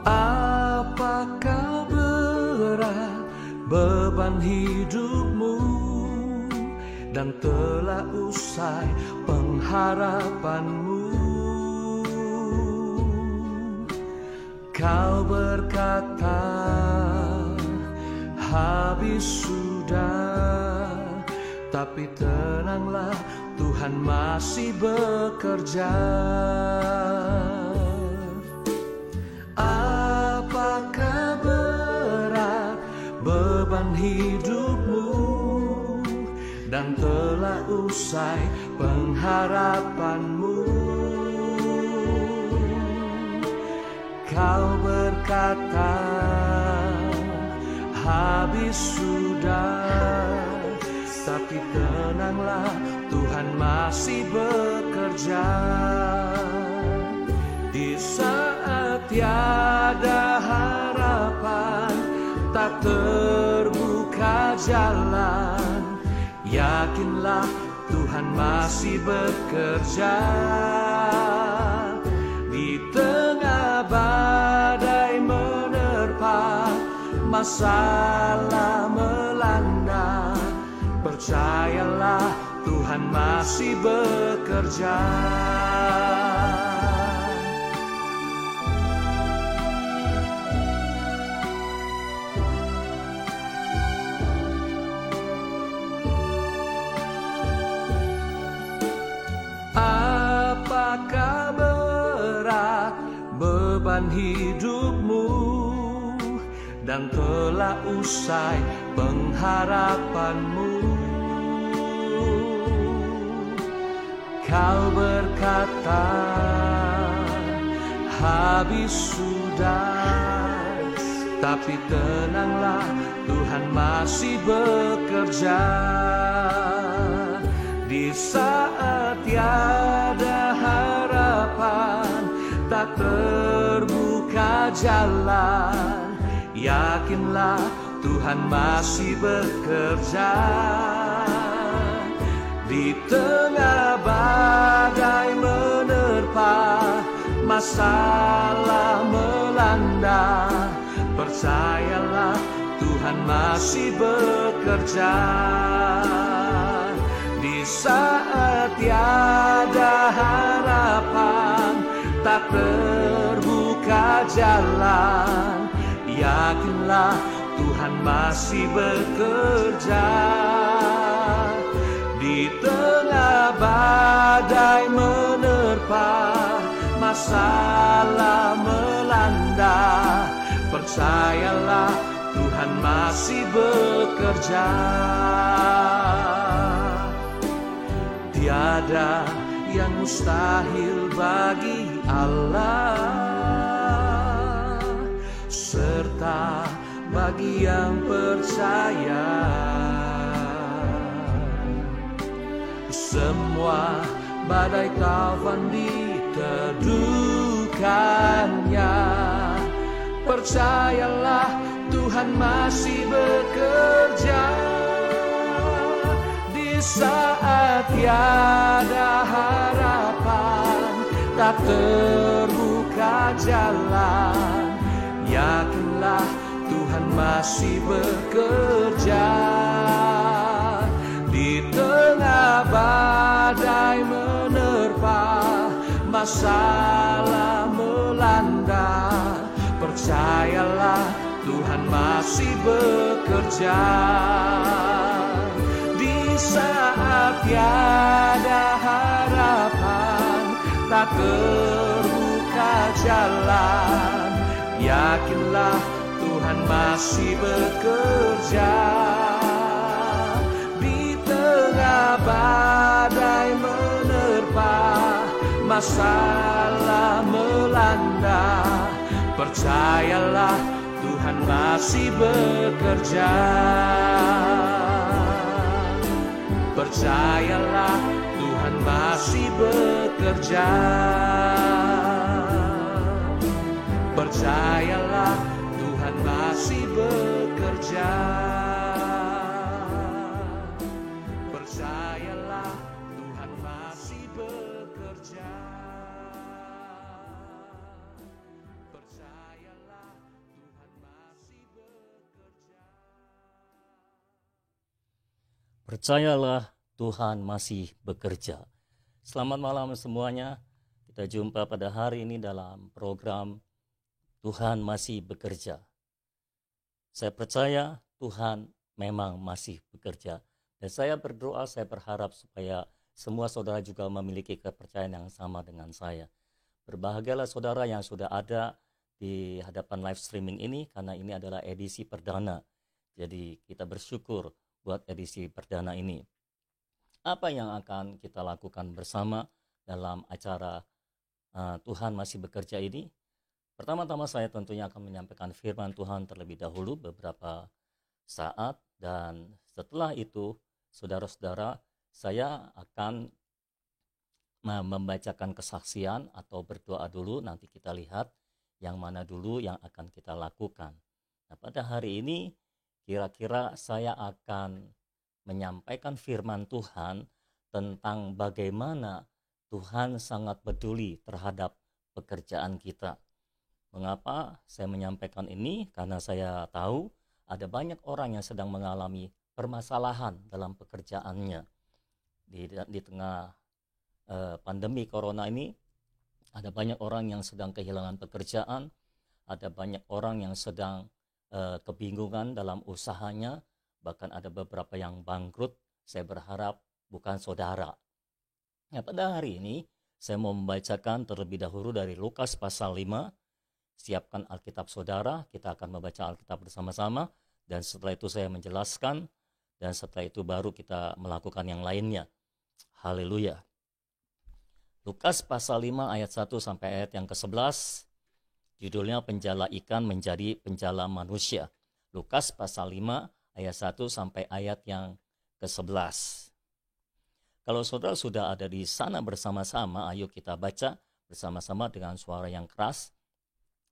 Apakah berat beban hidupmu dan telah usai pengharapanmu? Kau berkata, habis sudah, tapi tenanglah, Tuhan masih bekerja. Apakah berat beban hidupmu dan telah usai pengharapanmu? Kau berkata, habis sudah, tapi tenanglah, Tuhan masih bekerja. Di saat tiada harapan, tak terbuka jalan, yakinlah Tuhan masih bekerja. Di tengah badai menerpa, masalah melanda, percayalah Tuhan masih bekerja. Apakah berat beban hidupmu dan telah usai pengharapanmu? Kau berkata, habis sudah, tapi tenanglah, Tuhan masih bekerja. Di saat tiada harapan, tak terbuka jalan, yakinlah Tuhan masih bekerja. Di tengah badai menerpa, masalah melanda, percayalah Tuhan masih bekerja. Di saat tiada harapan, tak terbuka jalan, yakinlah Tuhan masih bekerja. Di tengah badai menerpa, masalah melanda, percayalah Tuhan masih bekerja. Tiada yang mustahil bagi Allah, serta bagi yang percaya. Semua badai taufan diteduhkannya, percayalah Tuhan masih bekerja. Di saat tiada harapan, tak terbuka jalan, yakinlah Tuhan masih bekerja. Di tengah badai menerpa, masalah melanda, percayalah Tuhan masih bekerja. Di saat tiada harapan, tak terbuka jalan, yakinlah Tuhan masih bekerja. Di tengah badai menerpa, masalah melanda, Percayalah Tuhan masih bekerja. Percayalah Tuhan masih bekerja. Percayalah Tuhan masih bekerja. Percayalah Tuhan masih bekerja. Percayalah Tuhan masih bekerja. Percayalah Tuhan masih bekerja. Selamat malam semuanya. Kita jumpa pada hari ini dalam program Tuhan masih bekerja. Saya percaya Tuhan memang masih bekerja. Dan saya berdoa, saya berharap supaya semua saudara juga memiliki kepercayaan yang sama dengan saya. Berbahagialah saudara yang sudah ada di hadapan live streaming ini, karena ini adalah edisi perdana. Jadi kita bersyukur buat edisi perdana ini. Apa yang akan kita lakukan bersama dalam acara Tuhan masih bekerja ini? Pertama-tama saya tentunya akan menyampaikan firman Tuhan terlebih dahulu beberapa saat, dan setelah itu saudara-saudara, saya akan membacakan kesaksian atau berdoa dulu. Nanti kita lihat yang mana dulu yang akan kita lakukan. Nah, pada hari ini kira-kira saya akan menyampaikan firman Tuhan tentang bagaimana Tuhan sangat peduli terhadap pekerjaan kita. Mengapa saya menyampaikan ini? Karena saya tahu ada banyak orang yang sedang mengalami permasalahan dalam pekerjaannya. Di tengah pandemi corona ini, ada banyak orang yang sedang kehilangan pekerjaan, ada banyak orang yang sedang kebingungan dalam usahanya, bahkan ada beberapa yang bangkrut. Saya berharap bukan saudara. Nah, pada hari ini saya mau membacakan terlebih dahulu dari Lukas pasal 5. Siapkan Alkitab saudara, kita akan membaca Alkitab bersama-sama, dan setelah itu saya menjelaskan, dan setelah itu baru kita melakukan yang lainnya. Haleluya. Lukas pasal 5 ayat 1 sampai ayat yang ke-11, judulnya penjala ikan menjadi penjala manusia. Lukas pasal 5 ayat 1 sampai ayat yang ke-11. Kalau saudara sudah ada di sana bersama-sama, ayo kita baca bersama-sama dengan suara yang keras,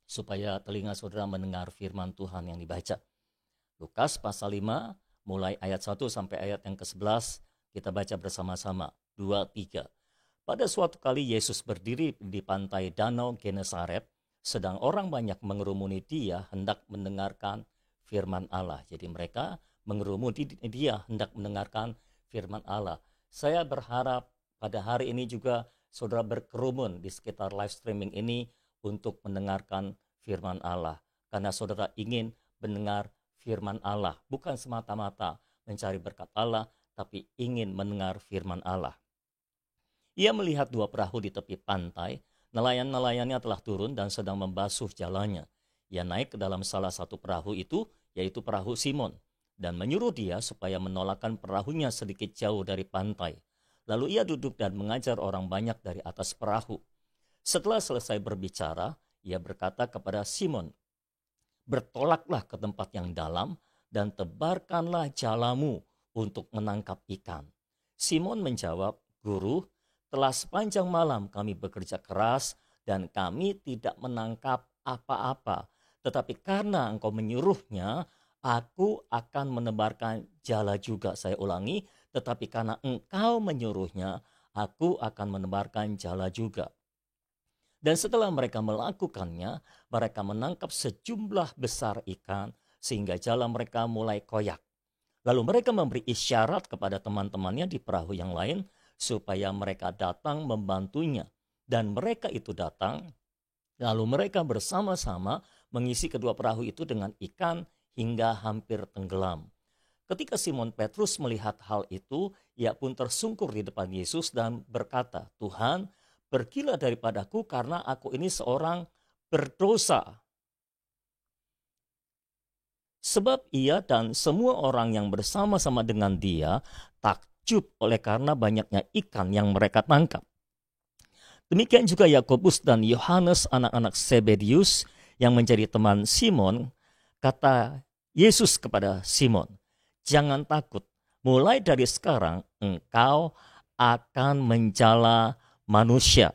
supaya telinga saudara mendengar firman Tuhan yang dibaca. Lukas pasal 5 mulai ayat 1 sampai ayat yang ke-11, kita baca bersama-sama. 2, 3. Pada suatu kali Yesus berdiri di pantai Danau Genesaret, sedang orang banyak mengerumuni dia hendak mendengarkan firman Allah. Jadi mereka mengerumuni dia hendak mendengarkan firman Allah. Saya berharap pada hari ini juga saudara berkerumun di sekitar live streaming ini untuk mendengarkan firman Allah. Karena saudara ingin mendengar firman Allah, bukan semata-mata mencari berkat Allah, tapi ingin mendengar firman Allah. Ia melihat dua perahu di tepi pantai. Nelayan-nelayannya telah turun dan sedang membasuh jalannya. Ia naik ke dalam salah satu perahu itu, yaitu perahu Simon, dan menyuruh dia supaya menolakkan perahunya sedikit jauh dari pantai. Lalu ia duduk dan mengajar orang banyak dari atas perahu. Setelah selesai berbicara, ia berkata kepada Simon, "Bertolaklah ke tempat yang dalam dan tebarkanlah jalamu untuk menangkap ikan." Simon menjawab, "Guru, telah sepanjang malam kami bekerja keras dan kami tidak menangkap apa-apa. Tetapi karena engkau menyuruhnya, aku akan menebarkan jala juga." Saya ulangi, tetapi karena engkau menyuruhnya, aku akan menebarkan jala juga. Dan setelah mereka melakukannya, mereka menangkap sejumlah besar ikan sehingga jala mereka mulai koyak. Lalu mereka memberi isyarat kepada teman-temannya di perahu yang lain supaya mereka datang membantunya. Dan mereka itu datang, lalu mereka bersama-sama mengisi kedua perahu itu dengan ikan hingga hampir tenggelam. Ketika Simon Petrus melihat hal itu, ia pun tersungkur di depan Yesus dan berkata, "Tuhan, pergilah daripadaku karena aku ini seorang berdosa." Sebab ia dan semua orang yang bersama-sama dengan dia takjub oleh karena banyaknya ikan yang mereka tangkap. Demikian juga Yakobus dan Yohanes anak-anak Zebedius yang menjadi teman Simon, kata Yesus kepada Simon, "Jangan takut, mulai dari sekarang engkau akan menjala manusia."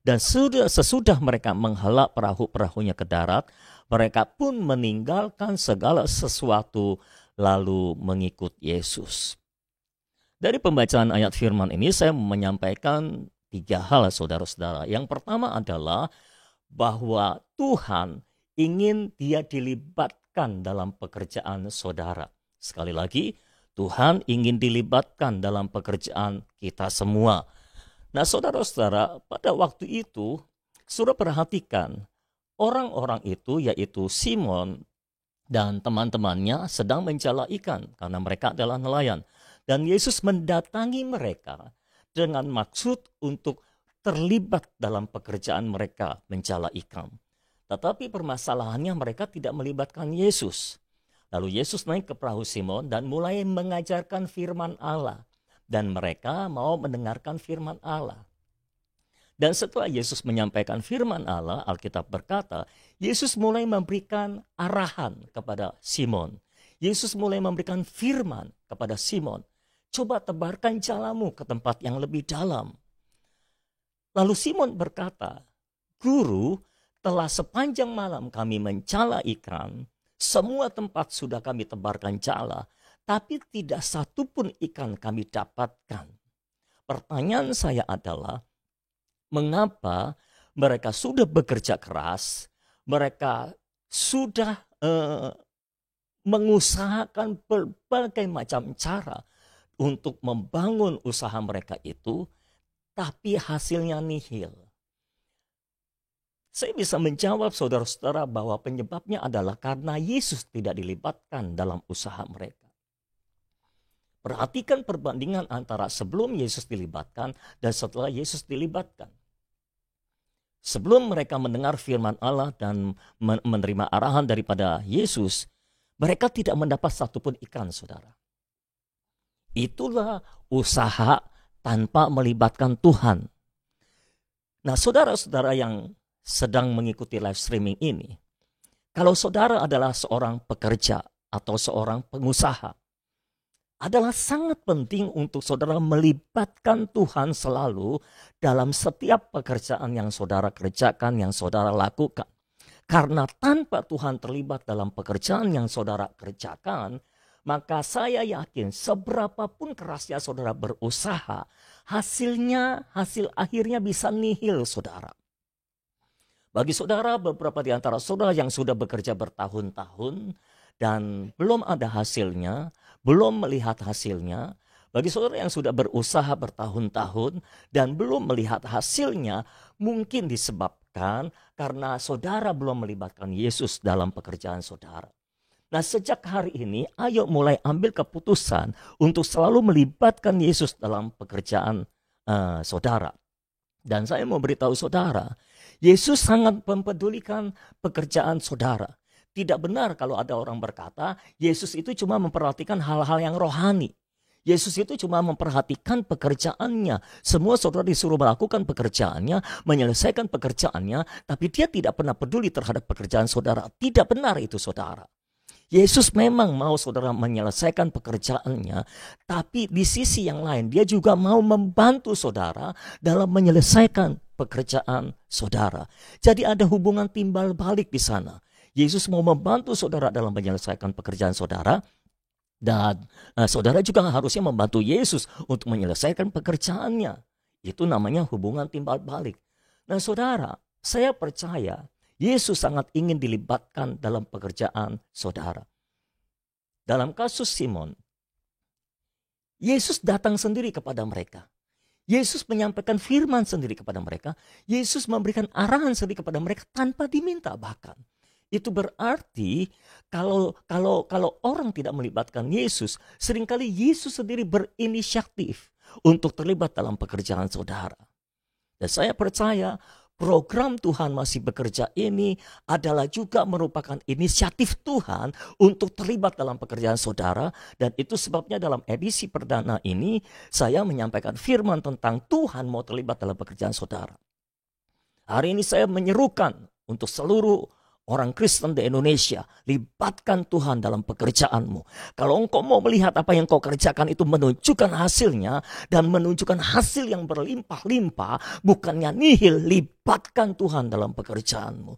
Dan sesudah mereka menghala perahu-perahunya ke darat, mereka pun meninggalkan segala sesuatu lalu mengikut Yesus. Dari pembacaan ayat firman ini saya menyampaikan 3 hal, saudara-saudara. Yang pertama adalah bahwa Tuhan ingin dia dilibatkan dalam pekerjaan saudara. Sekali lagi, Tuhan ingin dilibatkan dalam pekerjaan kita semua. Nah, saudara-saudara, pada waktu itu, saudara perhatikan, orang-orang itu yaitu Simon dan teman-temannya sedang menjala ikan karena mereka adalah nelayan. Dan Yesus mendatangi mereka dengan maksud untuk terlibat dalam pekerjaan mereka menjala ikan. Tetapi permasalahannya mereka tidak melibatkan Yesus. Lalu Yesus naik ke perahu Simon dan mulai mengajarkan firman Allah. Dan mereka mau mendengarkan firman Allah. Dan setelah Yesus menyampaikan firman Allah, Alkitab berkata, Yesus mulai memberikan arahan kepada Simon. Yesus mulai memberikan firman kepada Simon. Coba tebarkan jalamu ke tempat yang lebih dalam. Lalu Simon berkata, "Guru, telah sepanjang malam kami mencala ikan, semua tempat sudah kami tebarkan jala, tapi tidak satu pun ikan kami dapatkan." Pertanyaan saya adalah, mengapa mereka sudah bekerja keras, mereka sudah mengusahakan berbagai macam cara untuk membangun usaha mereka itu, tapi hasilnya nihil? Saya bisa menjawab saudara-saudara bahwa penyebabnya adalah karena Yesus tidak dilibatkan dalam usaha mereka. Perhatikan perbandingan antara sebelum Yesus dilibatkan dan setelah Yesus dilibatkan. Sebelum mereka mendengar firman Allah dan menerima arahan daripada Yesus, mereka tidak mendapat satupun ikan, saudara. Itulah usaha tanpa melibatkan Tuhan. Nah, saudara-saudara yang sedang mengikuti live streaming ini, kalau saudara adalah seorang pekerja atau seorang pengusaha, adalah sangat penting untuk saudara melibatkan Tuhan selalu dalam setiap pekerjaan yang saudara kerjakan, yang saudara lakukan. Karena tanpa Tuhan terlibat dalam pekerjaan yang saudara kerjakan, maka saya yakin seberapapun kerasnya saudara berusaha, hasil akhirnya bisa nihil, saudara. Bagi saudara, beberapa di antara saudara yang sudah bekerja bertahun-tahun dan belum ada hasilnya, belum melihat hasilnya. Bagi saudara yang sudah berusaha bertahun-tahun dan belum melihat hasilnya, mungkin disebabkan karena saudara belum melibatkan Yesus dalam pekerjaan saudara. Nah, sejak hari ini, ayo mulai ambil keputusan untuk selalu melibatkan Yesus dalam pekerjaan saudara. Dan saya mau beritahu saudara, Yesus sangat mempedulikan pekerjaan saudara. Tidak benar kalau ada orang berkata, Yesus itu cuma memperhatikan hal-hal yang rohani. Yesus itu cuma memperhatikan pekerjaannya. Semua saudara disuruh melakukan pekerjaannya, menyelesaikan pekerjaannya, tapi dia tidak pernah peduli terhadap pekerjaan saudara. Tidak benar itu, saudara. Yesus memang mau saudara menyelesaikan pekerjaannya, tapi di sisi yang lain dia juga mau membantu saudara dalam menyelesaikan pekerjaan saudara. Jadi ada hubungan timbal balik di sana. Yesus mau membantu saudara dalam menyelesaikan pekerjaan saudara, dan saudara juga harusnya membantu Yesus untuk menyelesaikan pekerjaannya. Itu namanya hubungan timbal balik. Nah, saudara, saya percaya Yesus sangat ingin dilibatkan dalam pekerjaan saudara. Dalam kasus Simon, Yesus datang sendiri kepada mereka. Yesus menyampaikan firman sendiri kepada mereka. Yesus memberikan arahan sendiri kepada mereka tanpa diminta bahkan. Itu berarti kalau orang tidak melibatkan Yesus, seringkali Yesus sendiri berinisiatif untuk terlibat dalam pekerjaan saudara. Dan saya percaya program Tuhan Masih Bekerja ini adalah juga merupakan inisiatif Tuhan untuk terlibat dalam pekerjaan saudara. Dan itu sebabnya dalam edisi perdana ini saya menyampaikan firman tentang Tuhan mau terlibat dalam pekerjaan saudara. Hari ini saya menyerukan untuk seluruh orang Kristen di Indonesia, libatkan Tuhan dalam pekerjaanmu. Kalau engkau mau melihat apa yang kau kerjakan itu menunjukkan hasilnya dan menunjukkan hasil yang berlimpah-limpah, bukannya nihil, libatkan Tuhan dalam pekerjaanmu.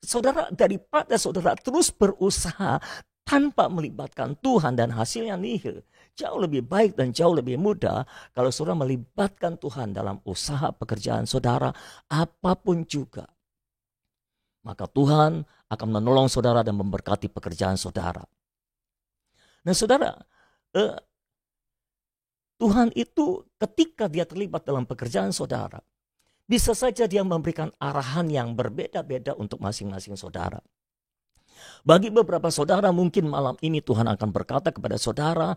Saudara, daripada saudara terus berusaha tanpa melibatkan Tuhan dan hasilnya nihil, jauh lebih baik dan jauh lebih mudah kalau saudara melibatkan Tuhan dalam usaha pekerjaan saudara, apapun juga. Maka Tuhan akan menolong saudara dan memberkati pekerjaan saudara. Nah saudara, Tuhan itu ketika dia terlibat dalam pekerjaan saudara, bisa saja dia memberikan arahan yang berbeda-beda untuk masing-masing saudara. Bagi beberapa saudara mungkin malam ini Tuhan akan berkata kepada saudara,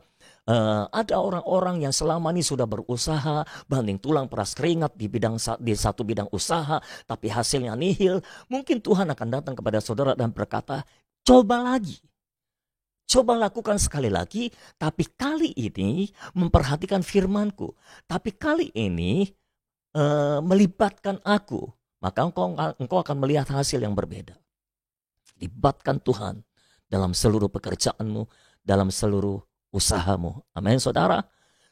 ada orang-orang yang selama ini sudah berusaha banting tulang peras keringat di satu bidang usaha, tapi hasilnya nihil. Mungkin Tuhan akan datang kepada saudara dan berkata, coba lagi. Coba lakukan sekali lagi, tapi kali ini memperhatikan firman-Ku. Tapi kali ini melibatkan aku, maka engkau akan melihat hasil yang berbeda. Libatkan Tuhan dalam seluruh pekerjaanmu, dalam seluruh usahamu. Amin saudara.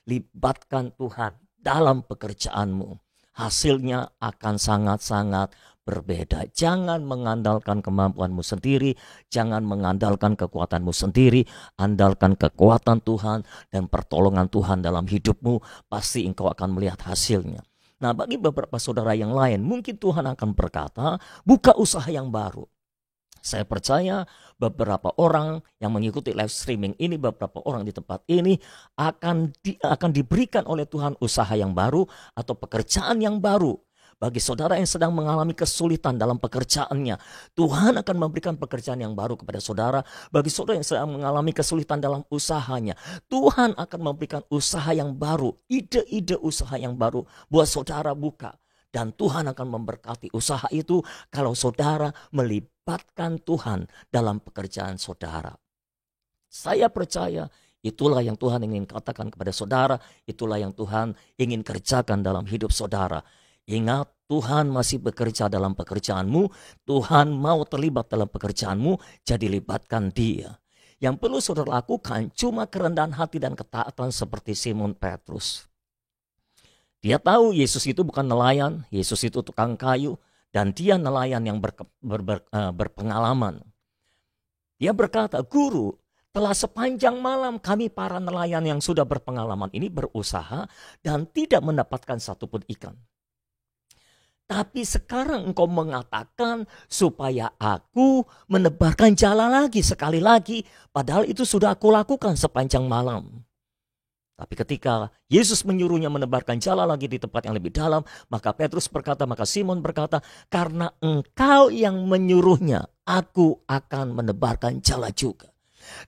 Libatkan Tuhan dalam pekerjaanmu. Hasilnya akan sangat-sangat berbeda. Jangan mengandalkan kemampuanmu sendiri, jangan mengandalkan kekuatanmu sendiri, andalkan kekuatan Tuhan dan pertolongan Tuhan dalam hidupmu, pasti engkau akan melihat hasilnya. Nah, bagi beberapa saudara yang lain, mungkin Tuhan akan berkata, buka usaha yang baru. Saya percaya beberapa orang yang mengikuti live streaming ini, beberapa orang di tempat ini akan diberikan oleh Tuhan usaha yang baru atau pekerjaan yang baru. Bagi saudara yang sedang mengalami kesulitan dalam pekerjaannya, Tuhan akan memberikan pekerjaan yang baru kepada saudara. Bagi saudara yang sedang mengalami kesulitan dalam usahanya, Tuhan akan memberikan usaha yang baru, ide-ide usaha yang baru buat saudara buka. Dan Tuhan akan memberkati usaha itu kalau saudara melibatkan Tuhan dalam pekerjaan saudara. Saya percaya itulah yang Tuhan ingin katakan kepada saudara, itulah yang Tuhan ingin kerjakan dalam hidup saudara. Ingat, Tuhan masih bekerja dalam pekerjaanmu, Tuhan mau terlibat dalam pekerjaanmu, jadi libatkan Dia. Yang perlu saudara lakukan cuma kerendahan hati dan ketaatan seperti Simon Petrus. Dia tahu Yesus itu bukan nelayan, Yesus itu tukang kayu, dan dia nelayan yang berpengalaman. Dia berkata, Guru, telah sepanjang malam kami para nelayan yang sudah berpengalaman ini berusaha dan tidak mendapatkan satupun ikan. Tapi sekarang engkau mengatakan supaya aku menebarkan jala lagi sekali lagi, padahal itu sudah aku lakukan sepanjang malam. Tapi ketika Yesus menyuruhnya menebarkan jala lagi di tempat yang lebih dalam, maka Simon berkata, karena engkau yang menyuruhnya, aku akan menebarkan jala juga.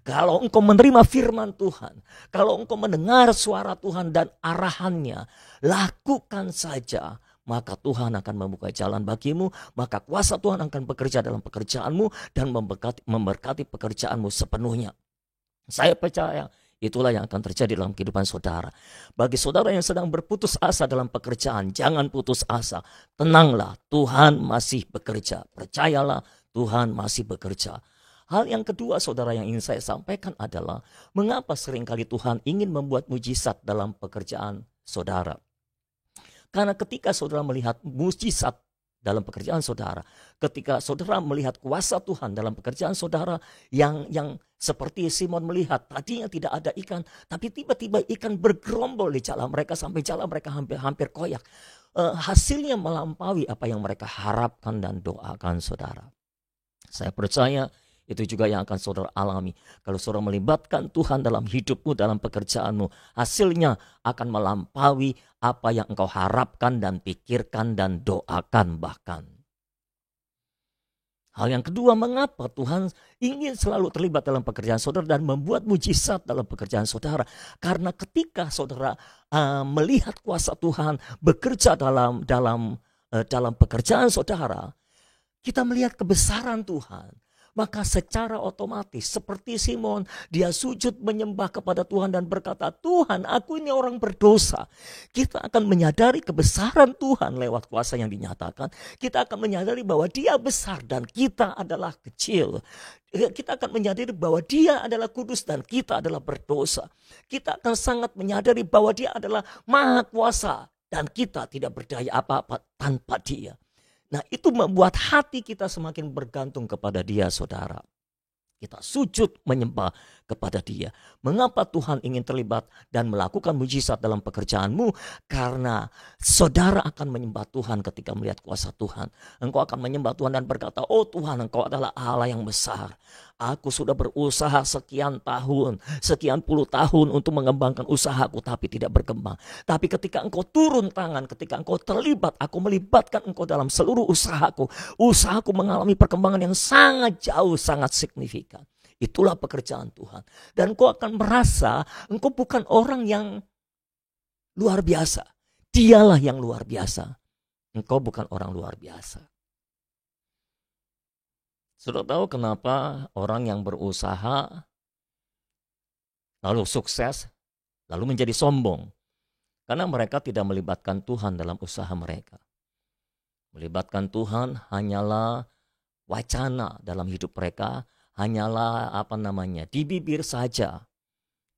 Kalau engkau menerima firman Tuhan, kalau engkau mendengar suara Tuhan dan arahannya, lakukan saja. Maka Tuhan akan membuka jalan bagimu, maka kuasa Tuhan akan bekerja dalam pekerjaanmu dan memberkati pekerjaanmu sepenuhnya. Saya percaya itulah yang akan terjadi dalam kehidupan saudara. Bagi saudara yang sedang berputus asa dalam pekerjaan, jangan putus asa. Tenanglah, Tuhan masih bekerja. Percayalah, Tuhan masih bekerja. Hal yang kedua saudara yang ingin saya sampaikan adalah, mengapa seringkali Tuhan ingin membuat mujizat dalam pekerjaan saudara. Karena ketika saudara melihat mujizat dalam pekerjaan saudara, ketika saudara melihat kuasa Tuhan dalam pekerjaan saudara, yang seperti Simon melihat, tadinya tidak ada ikan, tapi tiba-tiba ikan bergerombol di jala mereka sampai jala mereka hampir koyak. Hasilnya melampaui apa yang mereka harapkan dan doakan saudara. Saya percaya itu juga yang akan saudara alami. Kalau saudara melibatkan Tuhan dalam hidupmu, dalam pekerjaanmu, hasilnya akan melampaui apa yang engkau harapkan dan pikirkan dan doakan bahkan. Hal yang kedua, mengapa Tuhan ingin selalu terlibat dalam pekerjaan saudara dan membuat mujizat dalam pekerjaan saudara? Karena ketika saudara melihat kuasa Tuhan bekerja dalam pekerjaan saudara, kita melihat kebesaran Tuhan. maka secara otomatis seperti Simon, dia sujud menyembah kepada Tuhan dan berkata, Tuhan, aku ini orang berdosa. Kita akan menyadari kebesaran Tuhan lewat kuasa yang dinyatakan. Kita akan menyadari bahwa dia besar dan kita adalah kecil. Kita akan menyadari bahwa dia adalah kudus dan kita adalah berdosa. Kita akan sangat menyadari bahwa dia adalah maha kuasa dan kita tidak berdaya apa-apa tanpa dia. Nah, itu membuat hati kita semakin bergantung kepada dia, saudara. Kita sujud menyembah kepada dia. Mengapa Tuhan ingin terlibat dan melakukan mujizat dalam pekerjaanmu? Karena saudara akan menyembah Tuhan ketika melihat kuasa Tuhan. Engkau akan menyembah Tuhan dan berkata, oh Tuhan, engkau adalah Allah yang besar. Aku sudah berusaha sekian puluh tahun untuk mengembangkan usahaku tapi tidak berkembang. Tapi ketika engkau turun tangan, ketika engkau terlibat, aku melibatkan engkau dalam seluruh usahaku. Usahaku mengalami perkembangan yang sangat jauh, sangat signifikan. Itulah pekerjaan Tuhan. Dan engkau akan merasa engkau bukan orang yang luar biasa. Dialah yang luar biasa. Engkau bukan orang luar biasa. Sudah tahu kenapa orang yang berusaha lalu sukses lalu menjadi sombong? Karena mereka tidak melibatkan Tuhan dalam usaha mereka. Melibatkan Tuhan hanyalah wacana dalam hidup mereka, hanyalah di bibir saja,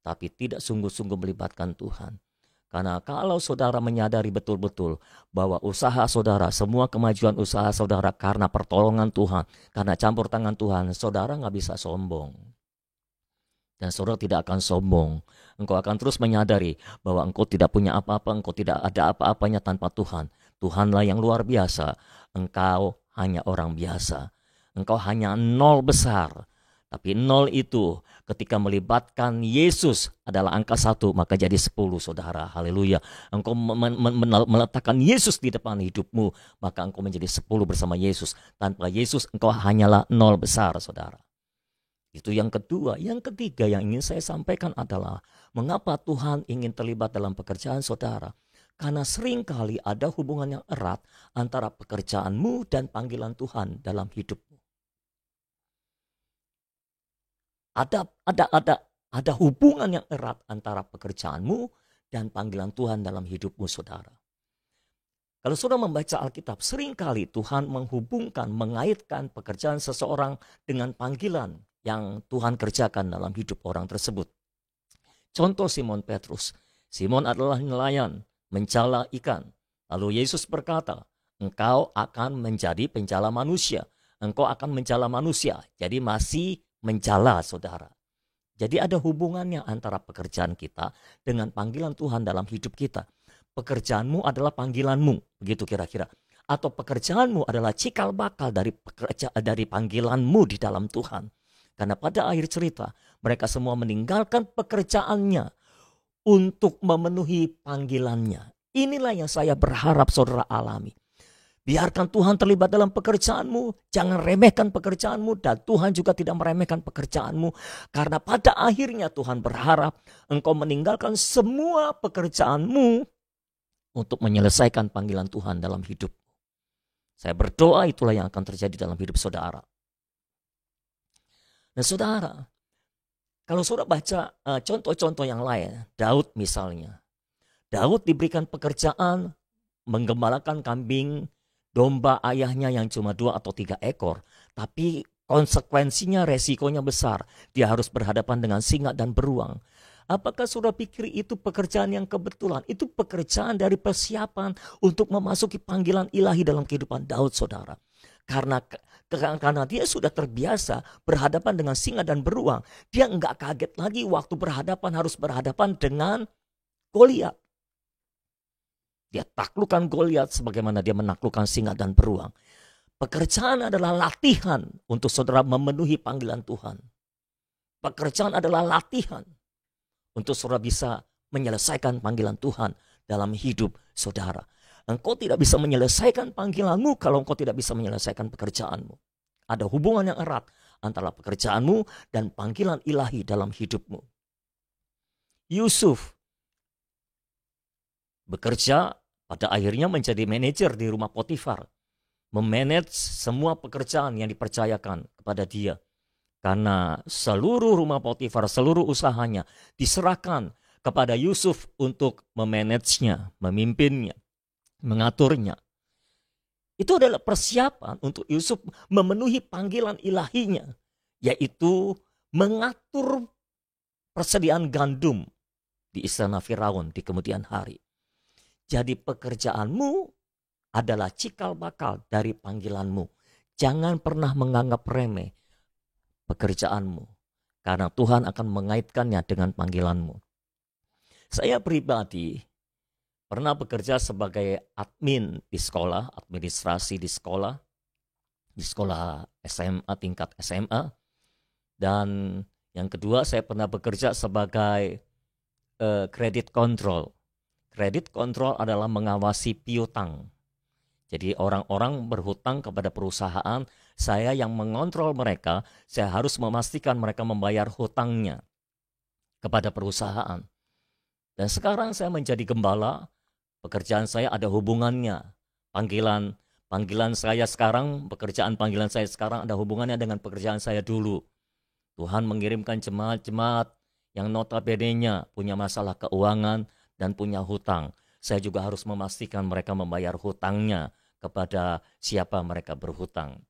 tapi tidak sungguh-sungguh melibatkan Tuhan. Karena kalau saudara menyadari betul-betul bahwa usaha saudara, semua kemajuan usaha saudara karena pertolongan Tuhan, karena campur tangan Tuhan, saudara nggak bisa sombong. Dan saudara tidak akan sombong. Engkau akan terus menyadari bahwa engkau tidak punya apa-apa, engkau tidak ada apa-apanya tanpa Tuhan. Tuhanlah yang luar biasa, engkau hanya orang biasa. Engkau hanya nol besar. Tapi nol itu ketika melibatkan Yesus adalah angka 1, maka jadi 10, saudara. Haleluya. Engkau meletakkan Yesus di depan hidupmu, maka engkau menjadi 10 bersama Yesus. Tanpa Yesus engkau hanyalah nol besar, saudara. Itu yang kedua. Yang ketiga yang ingin saya sampaikan adalah mengapa Tuhan ingin terlibat dalam pekerjaan saudara. Karena seringkali ada hubungan yang erat antara pekerjaanmu dan panggilan Tuhan dalam hidupmu. Ada hubungan yang erat antara pekerjaanmu dan panggilan Tuhan dalam hidupmu, saudara. Kalau saudara membaca Alkitab, seringkali Tuhan mengaitkan pekerjaan seseorang dengan panggilan yang Tuhan kerjakan dalam hidup orang tersebut. Contoh Simon Petrus. Simon adalah nelayan, mencala ikan. Lalu Yesus berkata, engkau akan menjadi pencala manusia. Engkau akan mencala manusia. Jadi masih mencala, saudara. Jadi ada hubungannya antara pekerjaan kita dengan panggilan Tuhan dalam hidup kita. Pekerjaanmu adalah panggilanmu, begitu kira-kira. Atau pekerjaanmu adalah cikal bakal dari panggilanmu di dalam Tuhan. Karena pada akhir cerita, mereka semua meninggalkan pekerjaannya untuk memenuhi panggilannya. Inilah yang saya berharap saudara alami. Biarkan Tuhan terlibat dalam pekerjaanmu. Jangan remehkan pekerjaanmu. Dan Tuhan juga tidak meremehkan pekerjaanmu. Karena pada akhirnya Tuhan berharap engkau meninggalkan semua pekerjaanmu untuk menyelesaikan panggilan Tuhan dalam hidup. Saya berdoa itulah yang akan terjadi dalam hidup saudara. Nah saudara, kalau saudara baca contoh-contoh yang lain. Daud misalnya. Daud diberikan pekerjaan menggembalakan kambing domba ayahnya yang cuma 2 atau 3 ekor. Tapi konsekuensinya, resikonya besar. Dia harus berhadapan dengan singa dan beruang. Apakah saudara pikir itu pekerjaan yang kebetulan? Itu pekerjaan dari persiapan untuk memasuki panggilan ilahi dalam kehidupan Daud, saudara. Karena dia sudah terbiasa berhadapan dengan singa dan beruang. Dia enggak kaget lagi waktu harus berhadapan dengan Goliat. Dia taklukkan Goliat sebagaimana dia menaklukkan singa dan beruang. Pekerjaan adalah latihan untuk saudara memenuhi panggilan Tuhan. Pekerjaan adalah latihan untuk saudara bisa menyelesaikan panggilan Tuhan dalam hidup saudara. Engkau tidak bisa menyelesaikan panggilanmu kalau engkau tidak bisa menyelesaikan pekerjaanmu. Ada hubungan yang erat antara pekerjaanmu dan panggilan ilahi dalam hidupmu. Yusuf bekerja, pada akhirnya menjadi manajer di rumah Potifar. Memanage semua pekerjaan yang dipercayakan kepada dia. Karena seluruh rumah Potifar, seluruh usahanya diserahkan kepada Yusuf untuk memanagenya, memimpinnya, mengaturnya. Itu adalah persiapan untuk Yusuf memenuhi panggilan ilahinya, yaitu mengatur persediaan gandum di istana Firaun di kemudian hari. Jadi pekerjaanmu adalah cikal bakal dari panggilanmu. Jangan pernah menganggap remeh pekerjaanmu, karena Tuhan akan mengaitkannya dengan panggilanmu. Saya pribadi pernah bekerja sebagai admin di sekolah, administrasi di sekolah SMA, tingkat SMA. Dan yang kedua, saya pernah bekerja sebagai credit control. Credit control adalah mengawasi piutang. Jadi orang-orang berhutang kepada perusahaan, saya yang mengontrol mereka, saya harus memastikan mereka membayar hutangnya kepada perusahaan. Dan sekarang saya menjadi gembala, pekerjaan saya ada hubungannya. Panggilan saya sekarang, pekerjaan panggilan saya sekarang ada hubungannya dengan pekerjaan saya dulu. Tuhan mengirimkan jemaat-jemaat yang notabene-nya punya masalah keuangan dan punya hutang. Saya juga harus memastikan mereka membayar hutangnya kepada siapa mereka berhutang.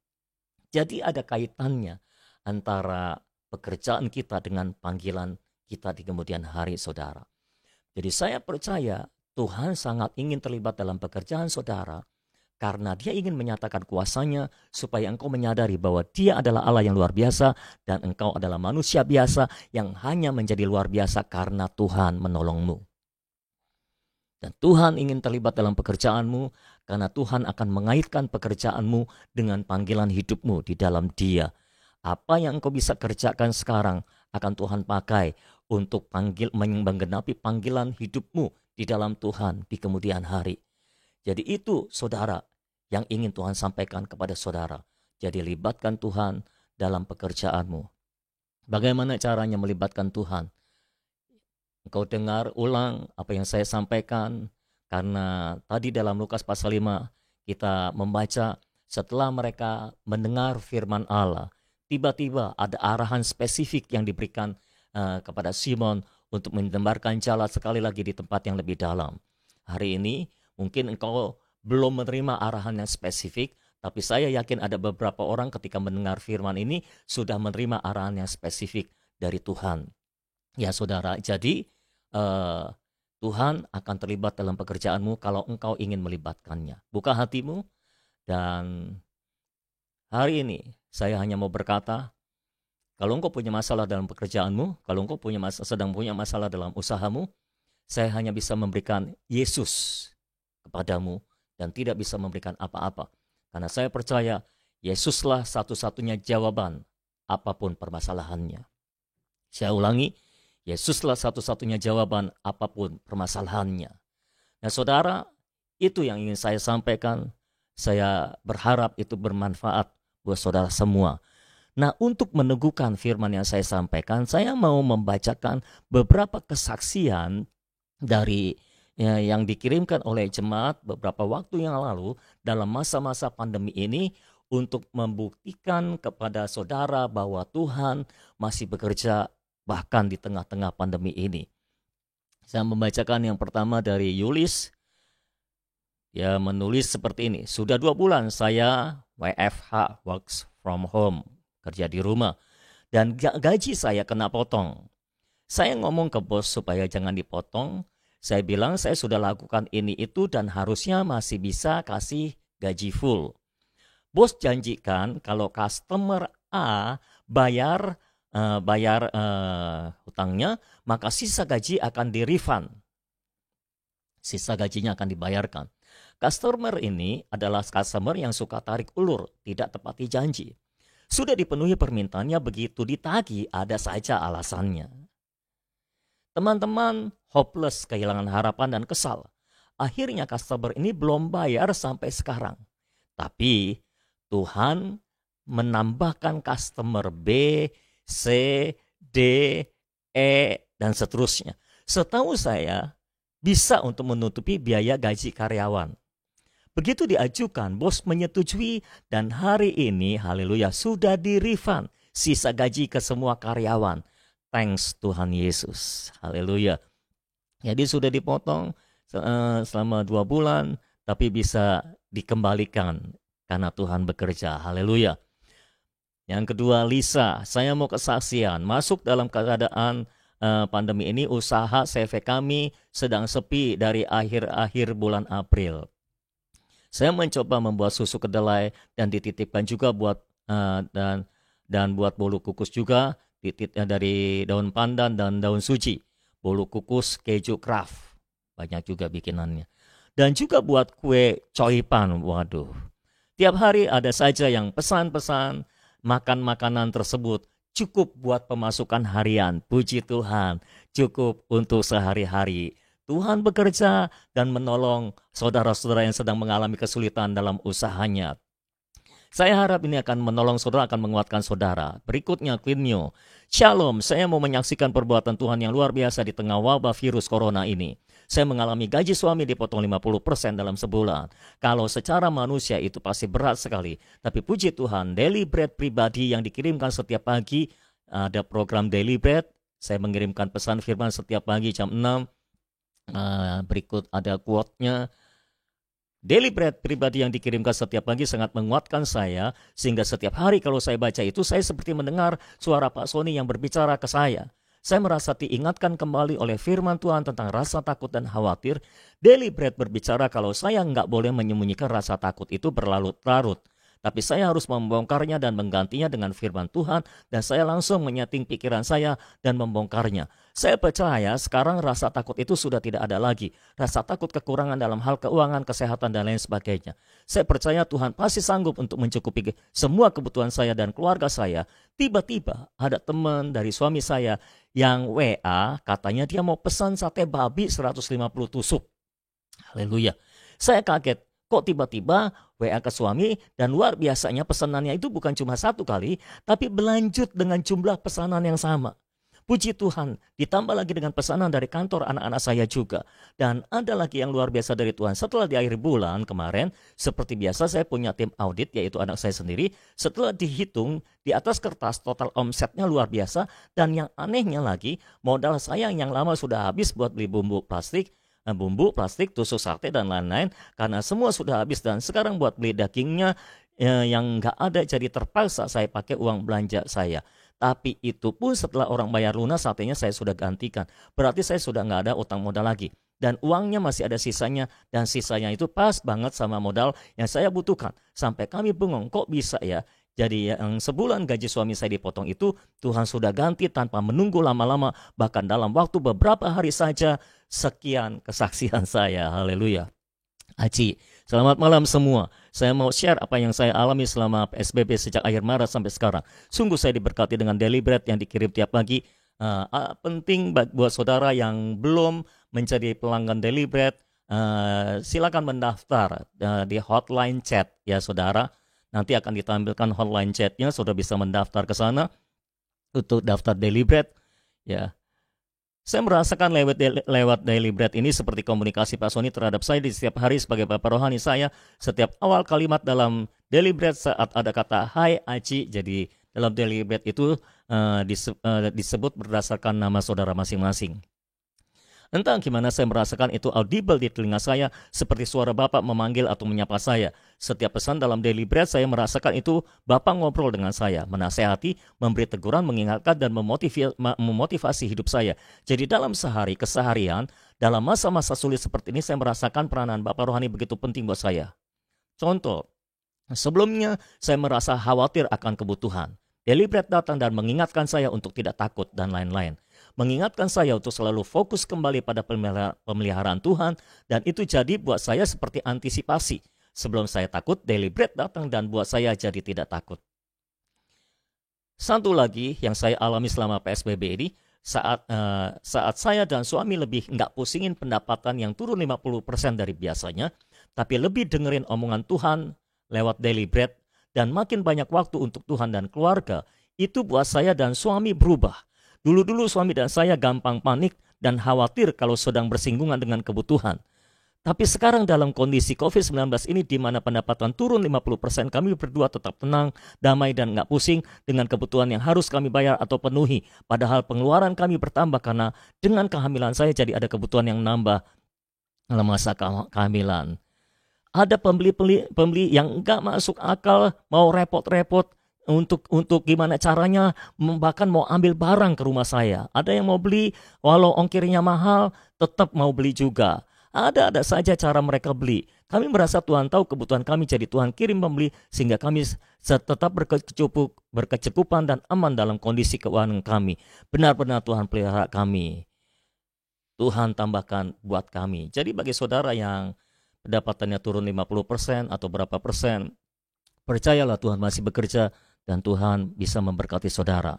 Jadi ada kaitannya antara pekerjaan kita dengan panggilan kita di kemudian hari, saudara. Jadi saya percaya Tuhan sangat ingin terlibat dalam pekerjaan saudara, karena Dia ingin menyatakan kuasanya supaya engkau menyadari bahwa Dia adalah Allah yang luar biasa dan engkau adalah manusia biasa yang hanya menjadi luar biasa karena Tuhan menolongmu. Dan Tuhan ingin terlibat dalam pekerjaanmu karena Tuhan akan mengaitkan pekerjaanmu dengan panggilan hidupmu di dalam Dia. Apa yang engkau bisa kerjakan sekarang akan Tuhan pakai untuk menggenapi panggilan hidupmu di dalam Tuhan di kemudian hari. Jadi itu saudara yang ingin Tuhan sampaikan kepada saudara. Jadi libatkan Tuhan dalam pekerjaanmu. Bagaimana caranya melibatkan Tuhan? Engkau dengar ulang apa yang saya sampaikan, karena tadi dalam Lukas pasal 5 kita membaca setelah mereka mendengar firman Allah, tiba-tiba ada arahan spesifik yang diberikan kepada Simon untuk menebarkan jala sekali lagi di tempat yang lebih dalam. Hari ini mungkin engkau belum menerima arahan yang spesifik, tapi saya yakin ada beberapa orang ketika mendengar firman ini sudah menerima arahan yang spesifik dari Tuhan. Ya saudara, jadi Tuhan akan terlibat dalam pekerjaanmu kalau engkau ingin melibatkannya. Buka hatimu, dan hari ini saya hanya mau berkata, kalau engkau punya masalah dalam pekerjaanmu, kalau engkau sedang punya masalah dalam usahamu, saya hanya bisa memberikan Yesus kepadamu dan tidak bisa memberikan apa-apa. Karena saya percaya Yesuslah satu-satunya jawaban apapun permasalahannya. Saya ulangi, Yesuslah satu-satunya jawaban apapun permasalahannya. Nah saudara, itu yang ingin saya sampaikan. Saya berharap itu bermanfaat buat saudara semua. Nah, untuk meneguhkan firman yang saya sampaikan, saya mau membacakan beberapa kesaksian dari yang dikirimkan oleh jemaat beberapa waktu yang lalu dalam masa-masa pandemi ini untuk membuktikan kepada saudara bahwa Tuhan masih bekerja bahkan di tengah-tengah pandemi ini. Saya membacakan yang pertama dari Yulis. Dia menulis seperti ini. Sudah 2 bulan saya WFH, works from home, kerja di rumah, dan gaji saya kena potong. Saya ngomong ke bos supaya jangan dipotong. Saya bilang saya sudah lakukan ini itu dan harusnya masih bisa kasih gaji full. Bos janjikan kalau customer A bayar hutangnya, maka sisa gaji akan di-refund. Sisa gajinya akan dibayarkan. Customer ini adalah customer yang suka tarik ulur, tidak tepati janji. Sudah dipenuhi permintaannya, begitu ditagih ada saja alasannya. Teman-teman hopeless, kehilangan harapan dan kesal. Akhirnya customer ini belum bayar sampai sekarang. Tapi Tuhan menambahkan customer B, C, D, E, dan seterusnya. Setahu saya bisa untuk menutupi biaya gaji karyawan. Begitu diajukan, bos menyetujui dan hari ini, haleluya, sudah di-refund sisa gaji ke semua karyawan. Thanks Tuhan Yesus. Haleluya. Jadi sudah dipotong selama 2 bulan, tapi bisa dikembalikan karena Tuhan bekerja. Haleluya. Yang kedua, Lisa, saya mau kesaksian. Masuk dalam keadaan pandemi ini, usaha CV kami sedang sepi dari akhir-akhir bulan April. Saya mencoba membuat susu kedelai dan dititipkan juga buat dan buat bolu kukus juga dari daun pandan dan daun suji. Bolu kukus keju Kraft, banyak juga bikinannya. Dan juga buat kue coipan. Waduh, tiap hari ada saja yang pesan-pesan makan makanan tersebut. Cukup buat pemasukan harian. Puji Tuhan, cukup untuk sehari-hari. Tuhan bekerja dan menolong saudara-saudara yang sedang mengalami kesulitan dalam usahanya. Saya harap ini akan menolong saudara, akan menguatkan saudara. Berikutnya, Quinio. Shalom, saya mau menyaksikan perbuatan Tuhan yang luar biasa di tengah wabah virus corona ini. Saya mengalami gaji suami dipotong 50% dalam sebulan. Kalau secara manusia itu pasti berat sekali. Tapi puji Tuhan, Daily Bread pribadi yang dikirimkan setiap pagi, ada program Daily Bread. Saya mengirimkan pesan firman setiap pagi jam 6. Berikut ada quote-nya. Daily Bread pribadi yang dikirimkan setiap pagi sangat menguatkan saya, sehingga setiap hari kalau saya baca itu, saya seperti mendengar suara Pak Sony yang berbicara ke saya. Saya merasa diingatkan kembali oleh firman Tuhan tentang rasa takut dan khawatir. Daily Bread berbicara kalau saya nggak boleh menyembunyikan rasa takut itu berlarut-larut. Tapi saya harus membongkarnya dan menggantinya dengan firman Tuhan, dan saya langsung menyeting pikiran saya dan membongkarnya. Saya percaya sekarang rasa takut itu sudah tidak ada lagi. Rasa takut kekurangan dalam hal keuangan, kesehatan, dan lain sebagainya. Saya percaya Tuhan pasti sanggup untuk mencukupi semua kebutuhan saya dan keluarga saya. Tiba-tiba ada teman dari suami saya yang WA, katanya dia mau pesan sate babi 150 tusuk. Haleluya. Saya kaget. Kok tiba-tiba WA ke suami, dan luar biasanya pesanannya itu bukan cuma 1 kali, tapi berlanjut dengan jumlah pesanan yang sama. Puji Tuhan, ditambah lagi dengan pesanan dari kantor anak-anak saya juga. Dan ada lagi yang luar biasa dari Tuhan. Setelah di akhir bulan kemarin, seperti biasa saya punya tim audit, yaitu anak saya sendiri. Setelah dihitung, di atas kertas total omsetnya luar biasa. Dan yang anehnya lagi, modal saya yang lama sudah habis buat beli bumbu plastik, tusuk sate dan lain-lain, karena semua sudah habis. Dan sekarang buat beli dagingnya yang nggak ada, jadi terpaksa saya pakai uang belanja saya. Tapi itu pun setelah orang bayar lunas, satenya saya sudah gantikan. Berarti saya sudah nggak ada utang modal lagi. Dan uangnya masih ada sisanya, dan sisanya itu pas banget sama modal yang saya butuhkan. Sampai kami bengong, kok bisa ya? Jadi yang sebulan gaji suami saya dipotong itu, Tuhan sudah ganti tanpa menunggu lama-lama. Bahkan dalam waktu beberapa hari saja. Sekian kesaksian saya. Haleluya. Aci, selamat malam semua. Saya mau share apa yang saya alami selama PSBB sejak akhir Maret sampai sekarang. Sungguh saya diberkati dengan Daily Bread yang dikirim tiap pagi. Penting buat saudara yang belum menjadi pelanggan Daily Bread, silakan mendaftar di hotline chat ya saudara. Nanti akan ditampilkan hotline chatnya, saudara bisa mendaftar ke sana untuk daftar Daily Bread. Ya. Saya merasakan lewat Daily Bread ini seperti komunikasi Pak Sony terhadap saya di setiap hari sebagai Bapak Rohani saya. Setiap awal kalimat dalam Daily Bread saat ada kata Hai Aci, jadi dalam Daily Bread itu disebut berdasarkan nama saudara masing-masing. Entah gimana saya merasakan itu audible di telinga saya, seperti suara Bapak memanggil atau menyapa saya. Setiap pesan dalam Daily Bread saya merasakan itu Bapak ngobrol dengan saya, menasehati, memberi teguran, mengingatkan, dan memotivasi hidup saya. Jadi dalam keseharian, dalam masa-masa sulit seperti ini, saya merasakan peranan Bapak Rohani begitu penting buat saya. Contoh, sebelumnya saya merasa khawatir akan kebutuhan. Daily Bread datang dan mengingatkan saya untuk tidak takut dan lain-lain. Mengingatkan saya untuk selalu fokus kembali pada pemeliharaan Tuhan, dan itu jadi buat saya seperti antisipasi. Sebelum saya takut, Daily Bread datang dan buat saya jadi tidak takut. Satu lagi yang saya alami selama PSBB ini, saat saya dan suami lebih nggak pusingin pendapatan yang turun 50% dari biasanya, tapi lebih dengerin omongan Tuhan lewat Daily Bread, dan makin banyak waktu untuk Tuhan dan keluarga, itu buat saya dan suami berubah. Dulu-dulu suami dan saya gampang panik dan khawatir kalau sedang bersinggungan dengan kebutuhan. Tapi sekarang dalam kondisi COVID-19 ini di mana pendapatan turun 50%, kami berdua tetap tenang, damai dan nggak pusing dengan kebutuhan yang harus kami bayar atau penuhi. Padahal pengeluaran kami bertambah karena dengan kehamilan saya jadi ada kebutuhan yang nambah dalam masa kehamilan. Ada pembeli yang nggak masuk akal, mau repot-repot untuk gimana caranya, bahkan mau ambil barang ke rumah saya. Ada yang mau beli, walau ongkirnya mahal, tetap mau beli juga. Ada saja cara mereka beli. Kami merasa Tuhan tahu kebutuhan kami, jadi Tuhan kirim pembeli sehingga kami tetap berkecukupan dan aman dalam kondisi keuangan kami. Benar-benar Tuhan pelihara kami. Tuhan tambahkan buat kami. Jadi bagi saudara yang pendapatannya turun 50% atau berapa persen, percayalah Tuhan masih bekerja dan Tuhan bisa memberkati saudara.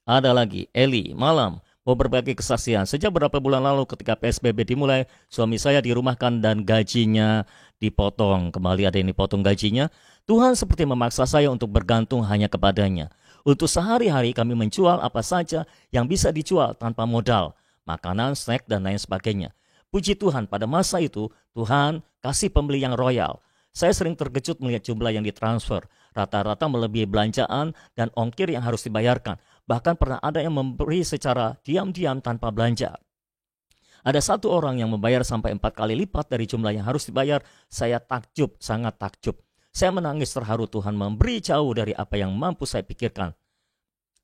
Ada lagi, Eli, malam. Mau berbagi kesaksian. Sejak beberapa bulan lalu ketika PSBB dimulai, suami saya dirumahkan dan gajinya dipotong. Kembali ada yang dipotong gajinya. Tuhan seperti memaksa saya untuk bergantung hanya kepadanya. Untuk sehari-hari kami menjual apa saja yang bisa dijual tanpa modal. Makanan, snack, dan lain sebagainya. Puji Tuhan, pada masa itu Tuhan kasih pembeli yang royal. Saya sering terkejut melihat jumlah yang ditransfer. Rata-rata melebihi belanjaan dan ongkir yang harus dibayarkan. Bahkan pernah ada yang memberi secara diam-diam tanpa belanja. Ada satu orang yang membayar sampai 4 kali lipat dari jumlah yang harus dibayar. Saya takjub, sangat takjub. Saya menangis terharu, Tuhan memberi jauh dari apa yang mampu saya pikirkan.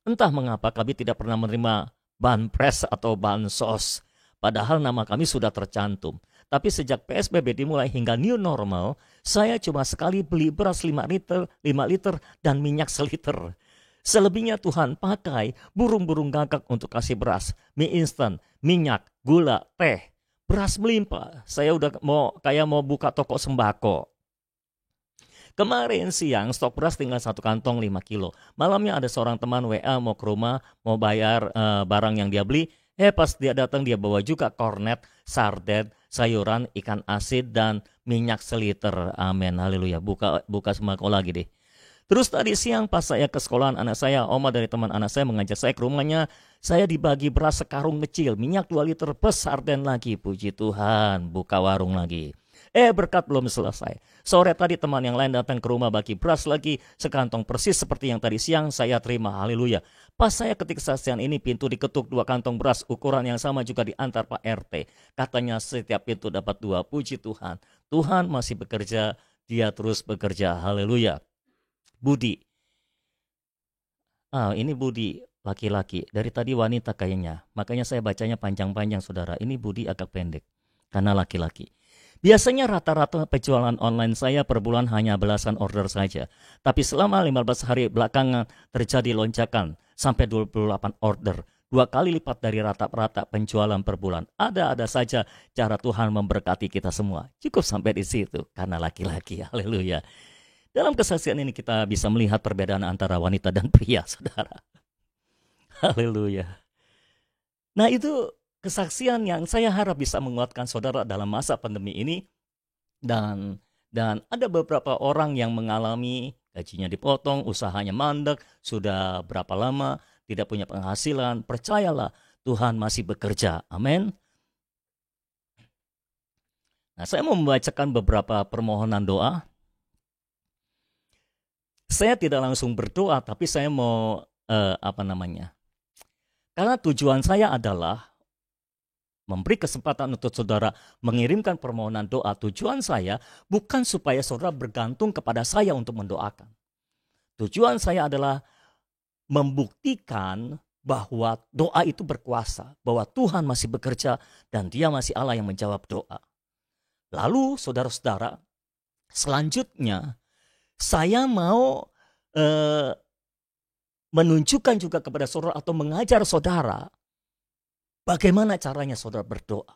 Entah mengapa kami tidak pernah menerima banpres atau bansos. Padahal nama kami sudah tercantum. Tapi sejak PSBB dimulai hingga new normal, saya cuma sekali beli beras 5 liter dan minyak seliter. Selebihnya Tuhan pakai burung-burung gagak untuk kasih beras, mie instan, minyak, gula, teh. Beras melimpah. Saya udah mau buka toko sembako. Kemarin siang stok beras tinggal 1 kantong 5 kilo. Malamnya ada seorang teman WA mau ke rumah, mau bayar barang yang dia beli. Pas dia datang dia bawa juga kornet, sarden, sayuran, ikan asin, dan minyak seliter. Amin, haleluya. Buka sembako lagi deh. Terus tadi siang pas saya ke sekolahan anak saya, oma dari teman anak saya mengajak saya ke rumahnya. Saya dibagi beras sekarung kecil, minyak 2 liter plus sarden lagi. Puji Tuhan, buka warung lagi. Berkat belum selesai. Sore tadi teman yang lain datang ke rumah bagi beras lagi, sekantong persis seperti yang tadi siang saya terima. Haleluya. Pas saya ketik kesaksian ini, pintu diketuk, 2 kantong beras ukuran yang sama juga diantar Pak RT. Katanya setiap pintu dapat 2. Puji Tuhan. Tuhan masih bekerja, dia terus bekerja. Haleluya. Budi. Ini Budi laki-laki. Dari tadi wanita kayaknya. Makanya saya bacanya panjang-panjang saudara. Ini Budi agak pendek. Karena laki-laki. Biasanya rata-rata penjualan online saya per bulan hanya belasan order saja. Tapi selama 15 hari belakangan terjadi lonjakan sampai 28 order. 2 kali lipat dari rata-rata penjualan per bulan. Ada saja cara Tuhan memberkati kita semua. Cukup sampai di situ. Karena laki-laki. Haleluya. Dalam kesaksian ini kita bisa melihat perbedaan antara wanita dan pria, saudara. Haleluya. Nah itu kesaksian yang saya harap bisa menguatkan saudara dalam masa pandemi ini. Dan ada beberapa orang yang mengalami gajinya dipotong, usahanya mandek, sudah berapa lama tidak punya penghasilan. Percayalah Tuhan masih bekerja. Amin. Nah saya mau membacakan beberapa permohonan doa. Saya tidak langsung berdoa, tapi saya mau karena tujuan saya adalah memberi kesempatan untuk saudara mengirimkan permohonan doa. Tujuan saya bukan supaya saudara bergantung kepada saya untuk mendoakan. Tujuan saya adalah membuktikan bahwa doa itu berkuasa, bahwa Tuhan masih bekerja dan Dia masih Allah yang menjawab doa. Lalu saudara-saudara, selanjutnya saya mau menunjukkan juga kepada saudara atau mengajar saudara bagaimana caranya saudara berdoa.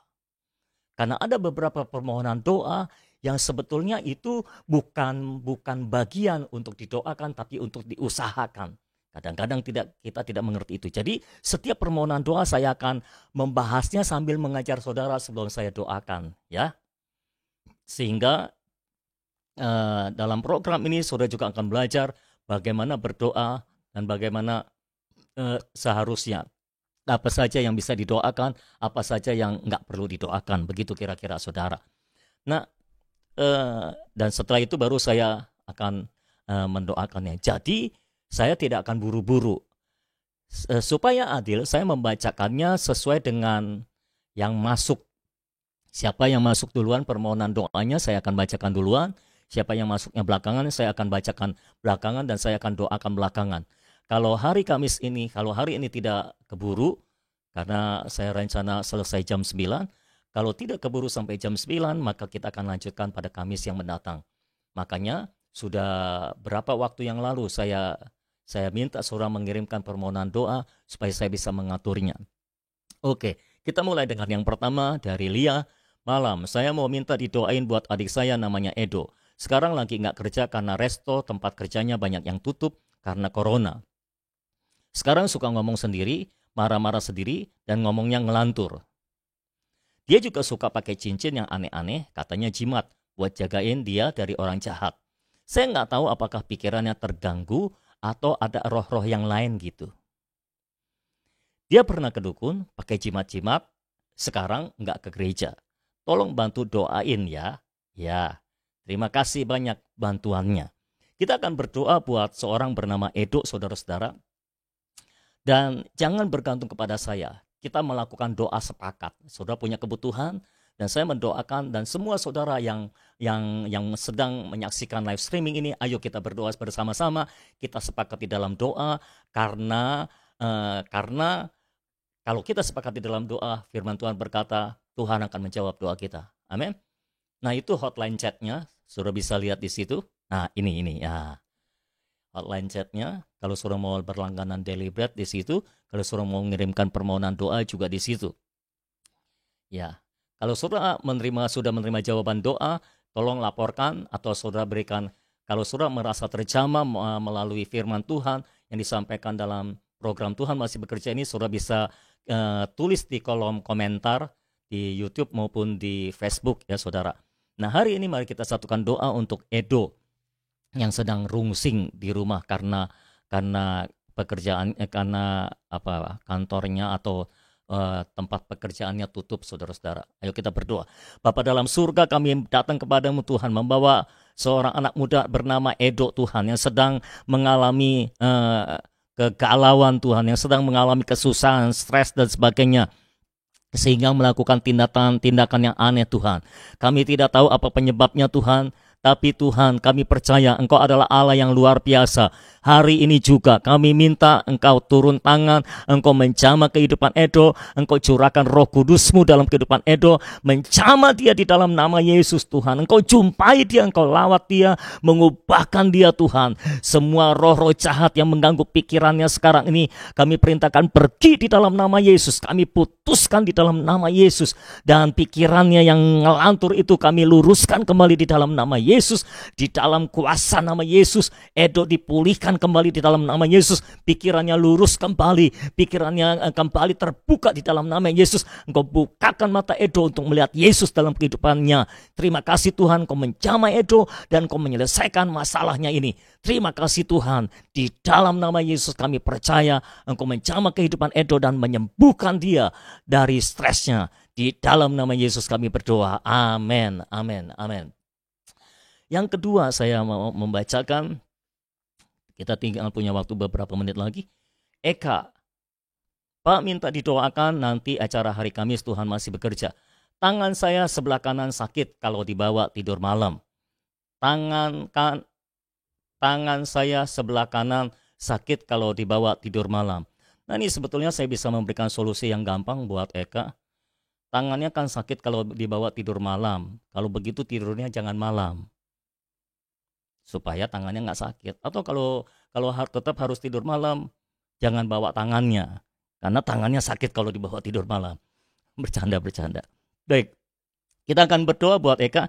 Karena ada beberapa permohonan doa yang sebetulnya itu bukan bagian untuk didoakan tapi untuk diusahakan. Kadang-kadang kita tidak mengerti itu. Jadi setiap permohonan doa saya akan membahasnya sambil mengajar saudara sebelum saya doakan, ya. Sehingga dalam program ini saudara juga akan belajar bagaimana berdoa dan bagaimana seharusnya apa saja yang bisa didoakan, apa saja yang nggak perlu didoakan. Begitu kira-kira saudara. Nah, dan setelah itu baru saya akan mendoakannya. Jadi saya tidak akan buru-buru. Supaya adil, saya membacakannya sesuai dengan yang masuk. Siapa yang masuk duluan permohonan doanya, saya akan bacakan duluan. Siapa yang masuknya belakangan, saya akan bacakan belakangan dan saya akan doakan belakangan. Kalau hari Kamis ini, kalau hari ini tidak keburu, karena saya rencana selesai jam 9, kalau tidak keburu sampai jam 9, maka kita akan lanjutkan pada Kamis yang mendatang. Makanya sudah berapa waktu yang lalu saya minta saudara mengirimkan permohonan doa supaya saya bisa mengaturnya. Oke, kita mulai dengan yang pertama dari Lia. Malam, saya mau minta didoain buat adik saya namanya Edo. Sekarang lagi nggak kerja karena resto tempat kerjanya banyak yang tutup karena corona. Sekarang suka ngomong sendiri, marah-marah sendiri, dan ngomongnya ngelantur. Dia juga suka pakai cincin yang aneh-aneh, katanya jimat, buat jagain dia dari orang jahat. Saya nggak tahu apakah pikirannya terganggu atau ada roh-roh yang lain gitu. Dia pernah ke dukun, pakai jimat-jimat, sekarang nggak ke gereja. Tolong bantu doain ya. Ya, terima kasih banyak bantuannya. Kita akan berdoa buat seorang bernama Edo, saudara-saudara. Dan jangan bergantung kepada saya. Kita melakukan doa sepakat. Saudara punya kebutuhan, dan saya mendoakan, dan semua saudara yang sedang menyaksikan live streaming ini, ayo kita berdoa bersama-sama. Kita sepakat di dalam doa, karena kalau kita sepakat di dalam doa, firman Tuhan berkata, Tuhan akan menjawab doa kita. Amin. Nah, itu hotline chatnya, saudara bisa lihat di situ. Nah, ini ya. Hotline chatnya, kalau saudara mau berlangganan Daily Bread di situ, kalau saudara mau mengirimkan permohonan doa juga di situ. Ya, kalau saudara sudah menerima jawaban doa, tolong laporkan atau saudara berikan. Kalau saudara merasa terjamah melalui firman Tuhan yang disampaikan dalam program Tuhan Masih Bekerja ini, saudara bisa tulis di kolom komentar di YouTube maupun di Facebook ya saudara. Nah, hari ini mari kita satukan doa untuk Edo yang sedang rungsing di rumah karena pekerjaan karena kantornya atau tempat pekerjaannya tutup, saudara-saudara. Ayo kita berdoa. Bapa dalam surga, kami datang kepadamu Tuhan, membawa seorang anak muda bernama Edo Tuhan yang sedang mengalami kegalauan Tuhan, yang sedang mengalami kesusahan, stres dan sebagainya, sehingga melakukan tindakan yang aneh Tuhan. Kami tidak tahu apa penyebabnya Tuhan, tapi Tuhan, kami percaya Engkau adalah Allah yang luar biasa. Hari ini juga kami minta Engkau turun tangan, Engkau menjamah kehidupan Edo, Engkau curahkan Roh Kudus-Mu dalam kehidupan Edo, menjamah dia di dalam nama Yesus Tuhan. Engkau jumpai dia, Engkau lawat dia, mengubahkan dia Tuhan. Semua roh-roh jahat yang mengganggu pikirannya sekarang ini, kami perintahkan pergi di dalam nama Yesus. Kami putuskan di dalam nama Yesus. Dan pikirannya yang ngelantur itu kami luruskan kembali di dalam nama Yesus. Di dalam kuasa nama Yesus, Edo dipulihkan kembali di dalam nama Yesus. Pikirannya lurus kembali, pikirannya kembali terbuka di dalam nama Yesus. Engkau bukakan mata Edo untuk melihat Yesus dalam kehidupannya. Terima kasih Tuhan, Kau menjamah Edo dan Kau menyelesaikan masalahnya ini. Terima kasih Tuhan, di dalam nama Yesus kami percaya Engkau menjamah kehidupan Edo dan menyembuhkan dia dari stresnya. Di dalam nama Yesus kami berdoa. Amin, amin, amin. Yang kedua, saya mau membacakan, kita tinggal punya waktu beberapa menit lagi. Eka, Pak minta didoakan nanti acara hari Kamis Tuhan Masih Bekerja. Tangan saya sebelah kanan sakit kalau dibawa tidur malam. Tangan saya sebelah kanan sakit kalau dibawa tidur malam. Nah, ini sebetulnya saya bisa memberikan solusi yang gampang buat Eka. Tangannya kan sakit kalau dibawa tidur malam. Kalau begitu tidurnya jangan malam, supaya tangannya nggak sakit. Atau kalau tetap harus tidur malam, jangan bawa tangannya, karena tangannya sakit kalau dibawa tidur malam. Bercanda. Baik, kita akan berdoa buat Eka.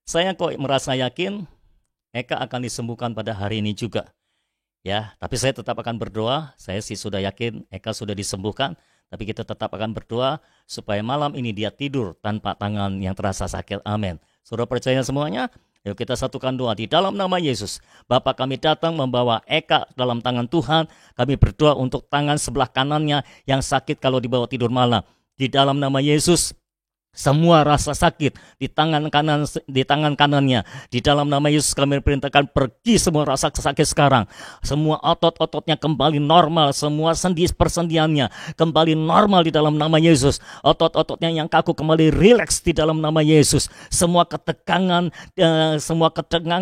Saya kok merasa yakin Eka akan disembuhkan pada hari ini juga. Ya, tapi saya tetap akan berdoa. Saya sih sudah yakin Eka sudah disembuhkan, tapi kita tetap akan berdoa supaya malam ini dia tidur tanpa tangan yang terasa sakit. Amin. Saudara percaya semuanya? Yuk kita satukan doa di dalam nama Yesus. Bapa, kami datang membawa Eka dalam tangan Tuhan. Kami berdoa untuk tangan sebelah kanannya yang sakit kalau dibawa tidur malam. Di dalam nama Yesus, semua rasa sakit di tangan kanannya, di dalam nama Yesus kami perintahkan pergi semua rasa sakit sekarang. Semua otot-ototnya kembali normal, semua persendiannya kembali normal di dalam nama Yesus. Otot-ototnya yang kaku kembali rileks di dalam nama Yesus. Semua ketegangan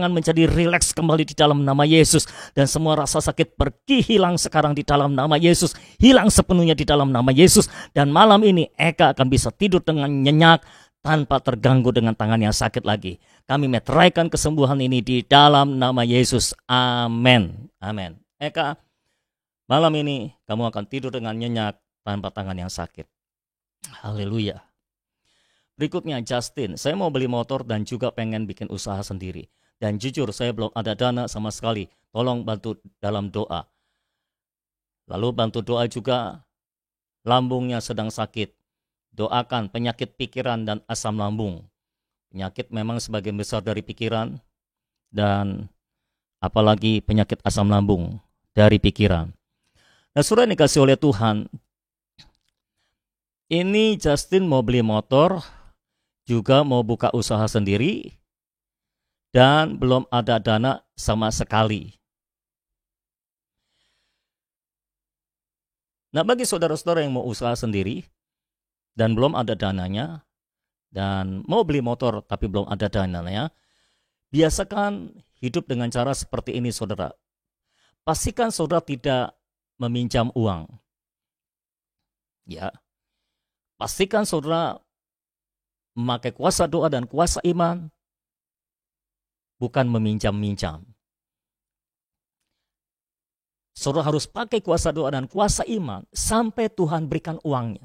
menjadi rileks kembali di dalam nama Yesus, dan semua rasa sakit pergi hilang sekarang di dalam nama Yesus, hilang sepenuhnya di dalam nama Yesus. Dan malam ini Eka akan bisa tidur dengan nyenyak tanpa terganggu dengan tangan yang sakit lagi. Kami meteraikan kesembuhan ini di dalam nama Yesus. Amin. Amin. Eka, malam ini kamu akan tidur dengan nyenyak tanpa tangan yang sakit. Haleluya. Berikutnya Justin, saya mau beli motor dan juga pengen bikin usaha sendiri. Dan jujur saya belum ada dana sama sekali. Tolong bantu dalam doa. Lalu bantu doa juga, lambungnya sedang sakit. Doakan penyakit pikiran dan asam lambung. Penyakit memang sebagian besar dari pikiran, dan apalagi penyakit asam lambung dari pikiran. Nah, saudara yang dikasih oleh Tuhan, ini Justin mau beli motor, juga mau buka usaha sendiri, dan belum ada dana sama sekali. Nah, bagi saudara-saudara yang mau usaha sendiri, dan belum ada dananya, dan mau beli motor tapi belum ada dananya, biasakan hidup dengan cara seperti ini, saudara. Pastikan saudara tidak meminjam uang. Ya, pastikan saudara memakai kuasa doa dan kuasa iman, bukan meminjam-minjam. Saudara harus pakai kuasa doa dan kuasa iman sampai Tuhan berikan uangnya.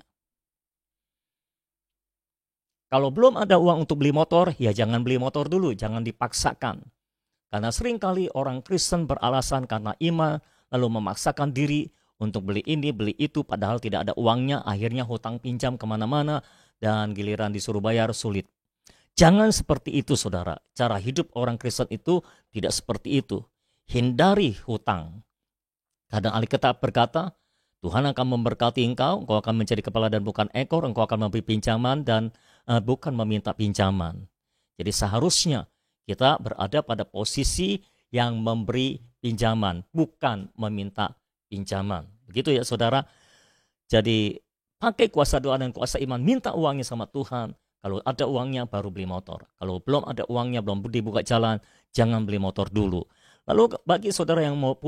Kalau belum ada uang untuk beli motor, ya jangan beli motor dulu, jangan dipaksakan. Karena seringkali orang Kristen beralasan karena iman, lalu memaksakan diri untuk beli ini, beli itu, padahal tidak ada uangnya, akhirnya hutang pinjam kemana-mana, dan giliran disuruh bayar sulit. Jangan seperti itu, saudara. Cara hidup orang Kristen itu tidak seperti itu. Hindari hutang. Kadang Alkitab berkata, Tuhan akan memberkati engkau akan menjadi kepala dan bukan ekor, engkau akan memberi pinjaman dan bukan meminta pinjaman. Jadi seharusnya kita berada pada posisi yang memberi pinjaman, bukan meminta pinjaman. Begitu ya saudara. Jadi pakai kuasa doa dan kuasa iman, minta uangnya sama Tuhan. Kalau ada uangnya baru beli motor. Kalau belum ada uangnya, belum dibuka jalan, jangan beli motor dulu. Lalu bagi saudara yang mau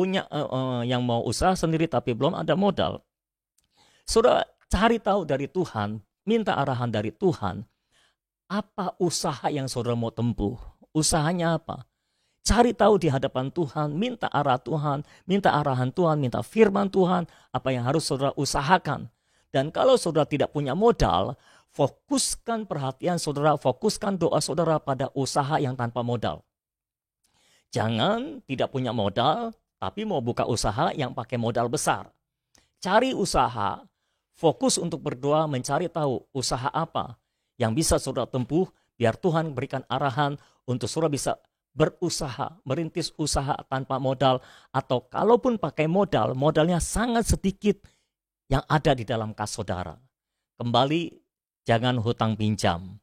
yang mau usaha sendiri tapi belum ada modal, saudara cari tahu dari Tuhan, minta arahan dari Tuhan, apa usaha yang saudara mau tempuh, usahanya apa? Cari tahu di hadapan Tuhan, minta arah Tuhan, minta arahan Tuhan, minta firman Tuhan, apa yang harus saudara usahakan. Dan kalau saudara tidak punya modal, fokuskan perhatian saudara, fokuskan doa saudara pada usaha yang tanpa modal. Jangan tidak punya modal, tapi mau buka usaha yang pakai modal besar. Cari usaha, fokus untuk berdoa, mencari tahu usaha apa yang bisa saudara tempuh, biar Tuhan berikan arahan untuk saudara bisa berusaha, merintis usaha tanpa modal, atau kalaupun pakai modal, modalnya sangat sedikit yang ada di dalam kas saudara. Kembali, jangan hutang pinjam.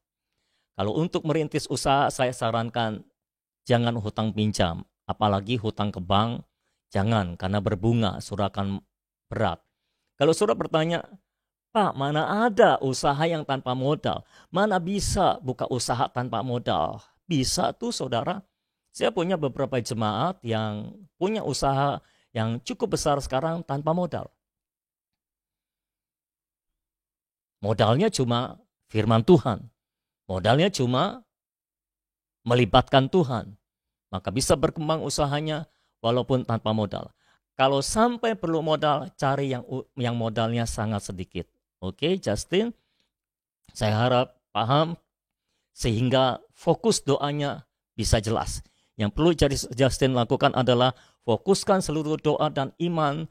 Kalau untuk merintis usaha, saya sarankan jangan hutang pinjam, apalagi hutang ke bank, jangan, karena berbunga, saudara akan berat. Kalau saudara bertanya, Pak, mana ada usaha yang tanpa modal? Mana bisa buka usaha tanpa modal? Bisa tuh saudara. Saya punya beberapa jemaat yang punya usaha yang cukup besar sekarang tanpa modal. Modalnya cuma firman Tuhan. Modalnya cuma melibatkan Tuhan. Maka bisa berkembang usahanya walaupun tanpa modal. Kalau sampai perlu modal, cari yang modalnya sangat sedikit. Oke, Justin, saya harap paham sehingga fokus doanya bisa jelas. Yang perlu Justin lakukan adalah fokuskan seluruh doa dan iman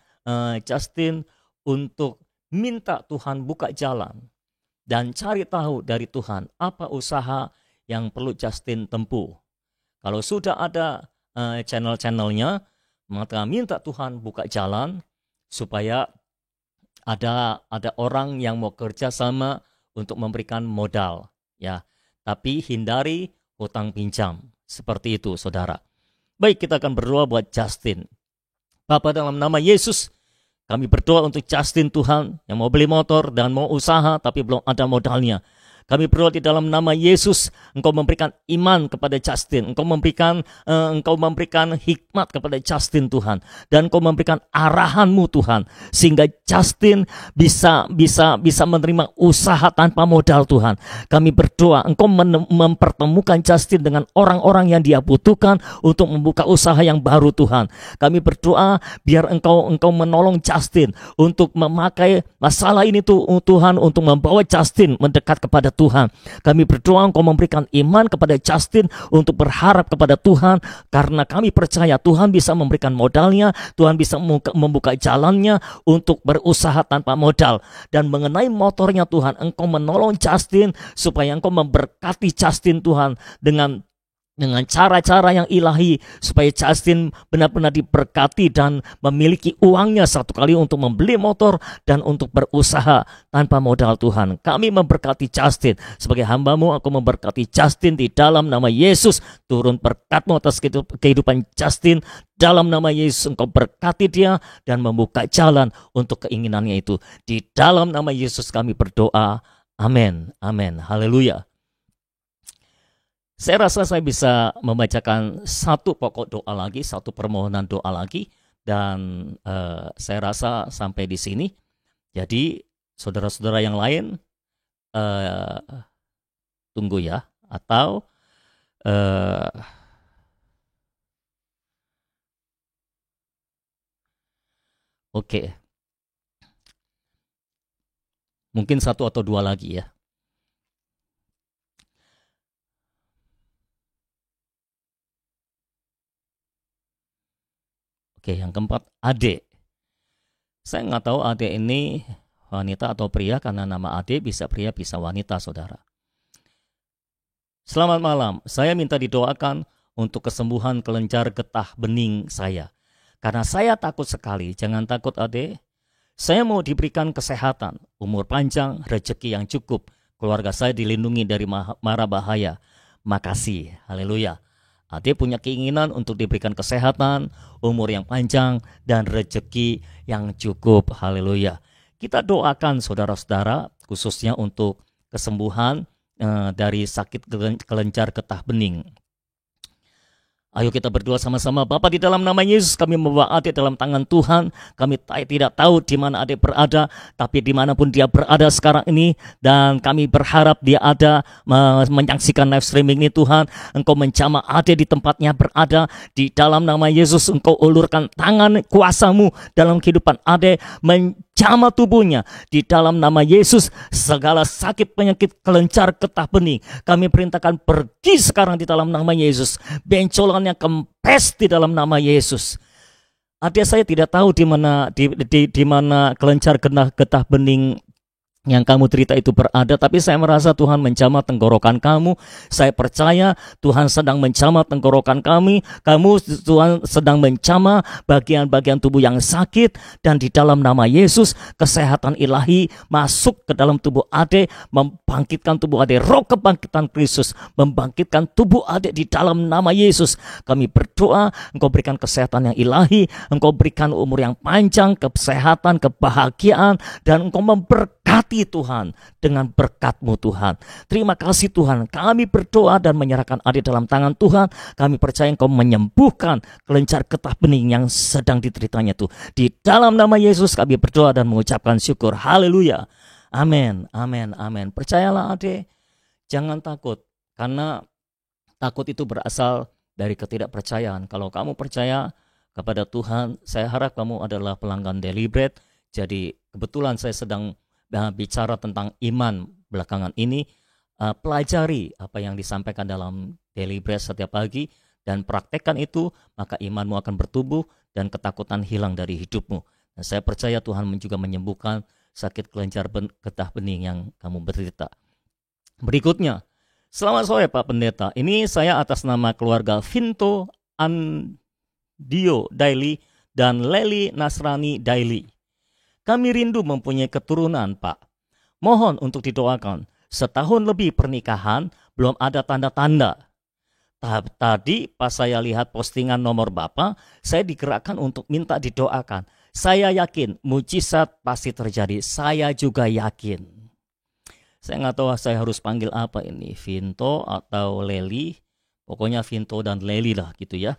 Justin untuk minta Tuhan buka jalan dan cari tahu dari Tuhan apa usaha yang perlu Justin tempuh. Kalau sudah ada channel-channelnya, maka minta Tuhan buka jalan supaya ada orang yang mau kerja sama untuk memberikan modal, ya. Tapi hindari hutang pinjam. Seperti itu, saudara. Baik, kita akan berdoa buat Justin. Bapa, dalam nama Yesus, kami berdoa untuk Justin, Tuhan, yang mau beli motor dan mau usaha tapi belum ada modalnya. Kami berdoa di dalam nama Yesus, Engkau memberikan iman kepada Justin, Engkau memberikan hikmat kepada Justin, Tuhan, dan Engkau memberikan arahan-Mu, Tuhan, sehingga Justin bisa menerima usaha tanpa modal, Tuhan. Kami berdoa Engkau mempertemukan Justin dengan orang-orang yang dia butuhkan untuk membuka usaha yang baru, Tuhan. Kami berdoa biar Engkau menolong Justin untuk memakai masalah ini, Tuhan, untuk membawa Justin mendekat kepada Tuhan. Kami berdoa Engkau memberikan iman kepada Justin untuk berharap kepada Tuhan, karena kami percaya Tuhan bisa memberikan modalnya, Tuhan bisa membuka jalannya untuk berusaha tanpa modal. Dan mengenai motornya, Tuhan, Engkau menolong Justin supaya Engkau memberkati Justin, Tuhan, dengan cara-cara yang ilahi, supaya Justin benar-benar diberkati dan memiliki uangnya satu kali untuk membeli motor dan untuk berusaha tanpa modal, Tuhan. Kami memberkati Justin sebagai hamba-Mu. Aku memberkati Justin di dalam nama Yesus. Turun berkat-Mu atas kehidupan Justin. Dalam nama Yesus, Engkau berkati dia dan membuka jalan untuk keinginannya itu. Di dalam nama Yesus kami berdoa. Amin. Amin. Haleluya. Saya rasa saya bisa membacakan satu pokok doa lagi, satu permohonan doa lagi, dan saya rasa sampai di sini. Jadi saudara-saudara yang lain tunggu ya, atau oke, mungkin satu atau dua lagi ya. Oke, yang keempat, Ade. Saya nggak tahu Ade ini wanita atau pria, karena nama Ade bisa pria bisa wanita, saudara. Selamat malam, saya minta didoakan untuk kesembuhan kelenjar getah bening saya. Karena saya takut sekali. Jangan takut, Ade. Saya mau diberikan kesehatan, umur panjang, rezeki yang cukup. Keluarga saya dilindungi dari mara bahaya. Makasih, haleluya. Ade punya keinginan untuk diberikan kesehatan, umur yang panjang, dan rezeki yang cukup. Haleluya. Kita doakan saudara-saudara, khususnya untuk kesembuhan dari sakit kelenjar getah bening. Ayo kita berdoa sama-sama. Bapa, di dalam nama Yesus kami membawa Ade dalam tangan Tuhan. Kami tidak tahu di mana Ade berada, tapi dimanapun dia berada sekarang ini, dan kami berharap dia ada menyaksikan live streaming ini, Tuhan. Engkau menjamah Ade di tempatnya berada. Di dalam nama Yesus Engkau ulurkan tangan kuasa-Mu dalam kehidupan Ade, menjamah tubuhnya. Di dalam nama Yesus segala sakit penyakit kelenjar getah bening kami perintahkan pergi sekarang di dalam nama Yesus. Bencolan yang kempes di dalam nama Yesus. Adik saya tidak tahu di mana kelenjar getah bening yang kamu cerita itu berada, tapi saya merasa Tuhan menjamah tenggorokan kamu. Saya percaya Tuhan sedang menjamah tenggorokan kami. Tuhan sedang menjamah bagian-bagian tubuh yang sakit, dan di dalam nama Yesus kesehatan ilahi masuk ke dalam tubuh Ade, membangkitkan tubuh Ade. Roh kebangkitan Kristus membangkitkan tubuh Ade di dalam nama Yesus. Kami berdoa Engkau berikan kesehatan yang ilahi, Engkau berikan umur yang panjang, kesehatan, kebahagiaan, dan Engkau memberkati Tuhan dengan berkat-Mu, Tuhan. Terima kasih Tuhan. Kami berdoa dan menyerahkan Ade dalam tangan Tuhan. Kami percaya Engkau menyembuhkan kelenjar getah bening yang sedang diteritanya itu. Di dalam nama Yesus kami berdoa dan mengucapkan syukur. Haleluya. Amin, amin, amin. Percayalah Ade, jangan takut, karena takut itu berasal dari ketidakpercayaan. Kalau kamu percaya kepada Tuhan, saya harap kamu adalah pelanggan Daily Bread. Jadi kebetulan saya sedang bicara tentang iman belakangan ini. Pelajari apa yang disampaikan dalam Daily Bread setiap pagi dan praktekkan itu, maka imanmu akan bertumbuh dan ketakutan hilang dari hidupmu. Dan saya percaya Tuhan juga menyembuhkan sakit kelenjar getah bening yang kamu berderita. Berikutnya, Selamat sore Pak Pendeta. Ini saya atas nama keluarga Vinto Andio Daily dan Leli Nasrani Daily. Kami rindu mempunyai keturunan, Pak. Mohon untuk didoakan. Setahun lebih pernikahan, belum ada tanda-tanda. Tadi pas saya lihat postingan nomor Bapak, saya digerakkan untuk minta didoakan. Saya yakin mujizat pasti terjadi. Saya juga yakin. Saya nggak tahu saya harus panggil apa ini, Vinto atau Leli. Pokoknya Vinto dan Leli lah gitu ya.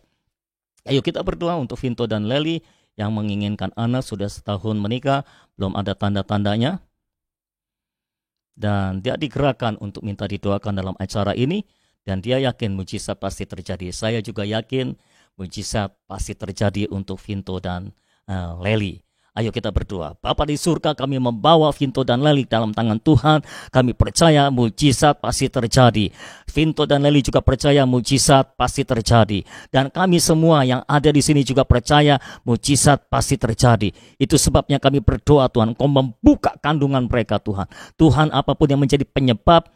Ayo kita berdoa untuk Vinto dan Leli yang menginginkan anak, sudah setahun menikah, belum ada tanda-tandanya. Dan dia digerakkan untuk minta didoakan dalam acara ini. Dan dia yakin mujizat pasti terjadi. Saya juga yakin mujizat pasti terjadi untuk Vinto dan Leli. Ayo kita berdoa. Bapa di surga, kami membawa Vinto dan Leli dalam tangan Tuhan. Kami percaya mujizat pasti terjadi. Vinto dan Leli juga percaya mujizat pasti terjadi. Dan kami semua yang ada di sini juga percaya mujizat pasti terjadi. Itu sebabnya kami berdoa, Tuhan, Kau membuka kandungan mereka, Tuhan. Tuhan, apapun yang menjadi penyebab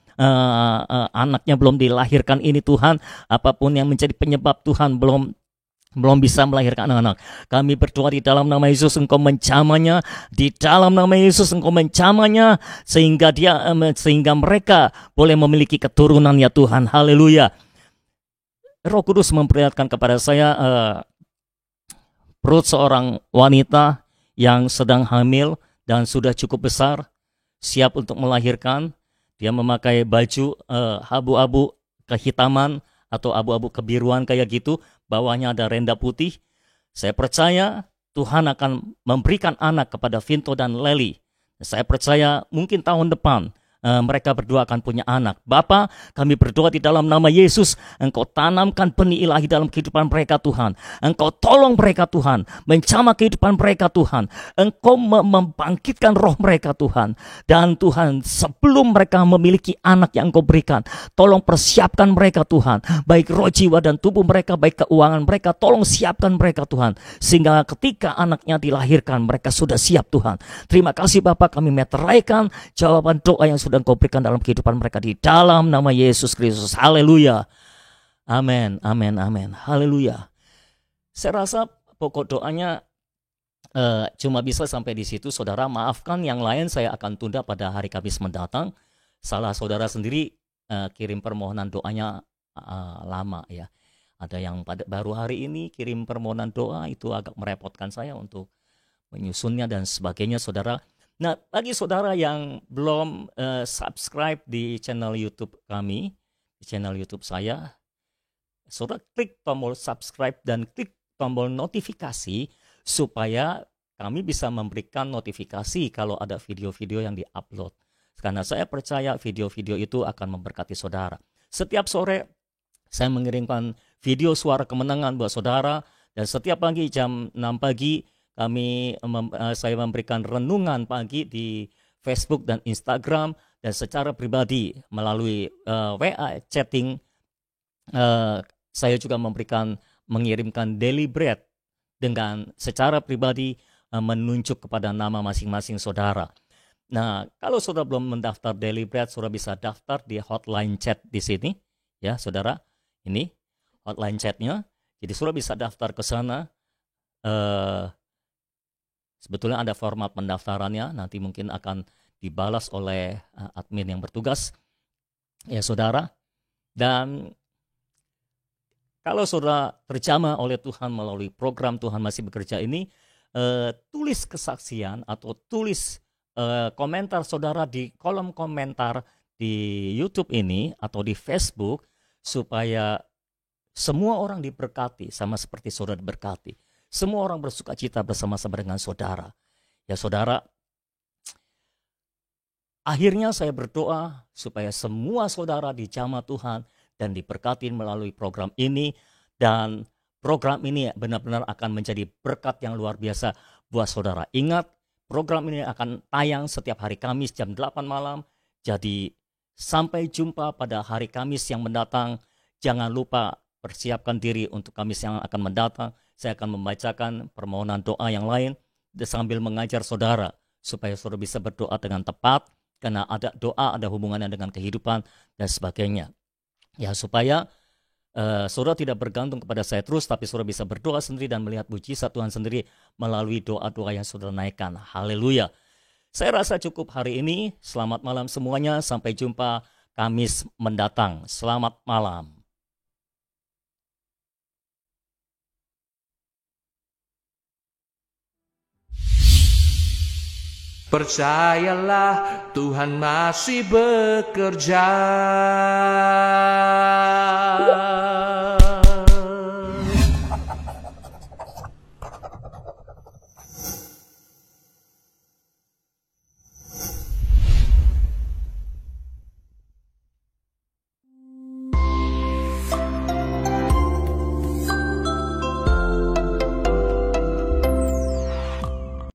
anaknya belum dilahirkan ini, Tuhan, apapun yang menjadi penyebab, Tuhan, belum bisa melahirkan anak. Kami berdoa di dalam nama Yesus, Engkau menjamahnya. Di dalam nama Yesus Engkau menjamahnya sehingga mereka boleh memiliki keturunan, ya Tuhan. Haleluya. Roh Kudus memperlihatkan kepada saya perut seorang wanita yang sedang hamil dan sudah cukup besar, siap untuk melahirkan. Dia memakai baju abu-abu kehitaman atau abu-abu kebiruan kayak gitu. Bawahnya ada renda putih. Saya percaya Tuhan akan memberikan anak kepada Vinto dan Leli. Saya percaya mungkin tahun depan mereka berdua akan punya anak. Bapa, kami berdoa di dalam nama Yesus, Engkau tanamkan benih ilahi dalam kehidupan mereka, Tuhan. Engkau tolong mereka, Tuhan, menjamah kehidupan mereka, Tuhan. Engkau membangkitkan roh mereka, Tuhan. Dan Tuhan, sebelum mereka memiliki anak yang Engkau berikan, tolong persiapkan mereka, Tuhan. Baik roh, jiwa, dan tubuh mereka, baik keuangan mereka, tolong siapkan mereka, Tuhan. Sehingga ketika anaknya dilahirkan, mereka sudah siap, Tuhan. Terima kasih Bapak, kami meteraikan jawaban doa yang sudah Engkau berikan dalam kehidupan mereka di dalam nama Yesus Kristus. Haleluya. Amin, amin, amin. Haleluya. Saya rasa pokok doanya cuma bisa sampai di situ. Saudara, maafkan yang lain saya akan tunda pada hari Kamis mendatang. Salah saudara sendiri kirim permohonan doanya lama ya. Ada yang baru hari ini kirim permohonan doa, itu agak merepotkan saya untuk menyusunnya dan sebagainya, saudara. Nah, bagi saudara yang belum subscribe di channel YouTube kami, di channel YouTube saya, saudara klik tombol subscribe dan klik tombol notifikasi supaya kami bisa memberikan notifikasi kalau ada video-video yang diupload. Karena saya percaya video-video itu akan memberkati saudara. Setiap sore saya mengirimkan video suara kemenangan buat saudara, dan setiap pagi jam 6 pagi saya memberikan renungan pagi di Facebook dan Instagram, dan secara pribadi melalui WA chatting saya juga mengirimkan daily bread dengan secara pribadi menunjuk kepada nama masing-masing saudara. Nah, kalau saudara belum mendaftar daily bread, saudara bisa daftar di hotline chat di sini ya, saudara. Ini hotline chatnya. Jadi saudara bisa daftar ke sana. Sebetulnya ada format pendaftarannya, nanti mungkin akan dibalas oleh admin yang bertugas, ya saudara. Dan kalau saudara terjamah oleh Tuhan melalui program Tuhan Masih Bekerja ini, tulis kesaksian atau tulis komentar saudara di kolom komentar di YouTube ini atau di Facebook, supaya semua orang diberkati sama seperti saudara diberkati. Semua orang bersuka cita bersama-sama dengan saudara. Ya saudara, akhirnya saya berdoa supaya semua saudara dijamah Tuhan dan diberkati melalui program ini. Dan program ini benar-benar akan menjadi berkat yang luar biasa buat saudara. Ingat, program ini akan tayang setiap hari Kamis jam 8 malam. Jadi sampai jumpa pada hari Kamis yang mendatang. Jangan lupa persiapkan diri untuk Kamis yang akan mendatang. Saya akan membacakan permohonan doa yang lain sambil mengajar saudara supaya saudara bisa berdoa dengan tepat, karena ada doa, ada hubungannya dengan kehidupan dan sebagainya. Ya, supaya saudara tidak bergantung kepada saya terus, tapi saudara bisa berdoa sendiri dan melihat mujizat Tuhan sendiri melalui doa-doa yang saudara naikkan. Haleluya. Saya rasa cukup hari ini. Selamat malam semuanya. Sampai jumpa Kamis mendatang. Selamat malam. Percayalah Tuhan masih bekerja.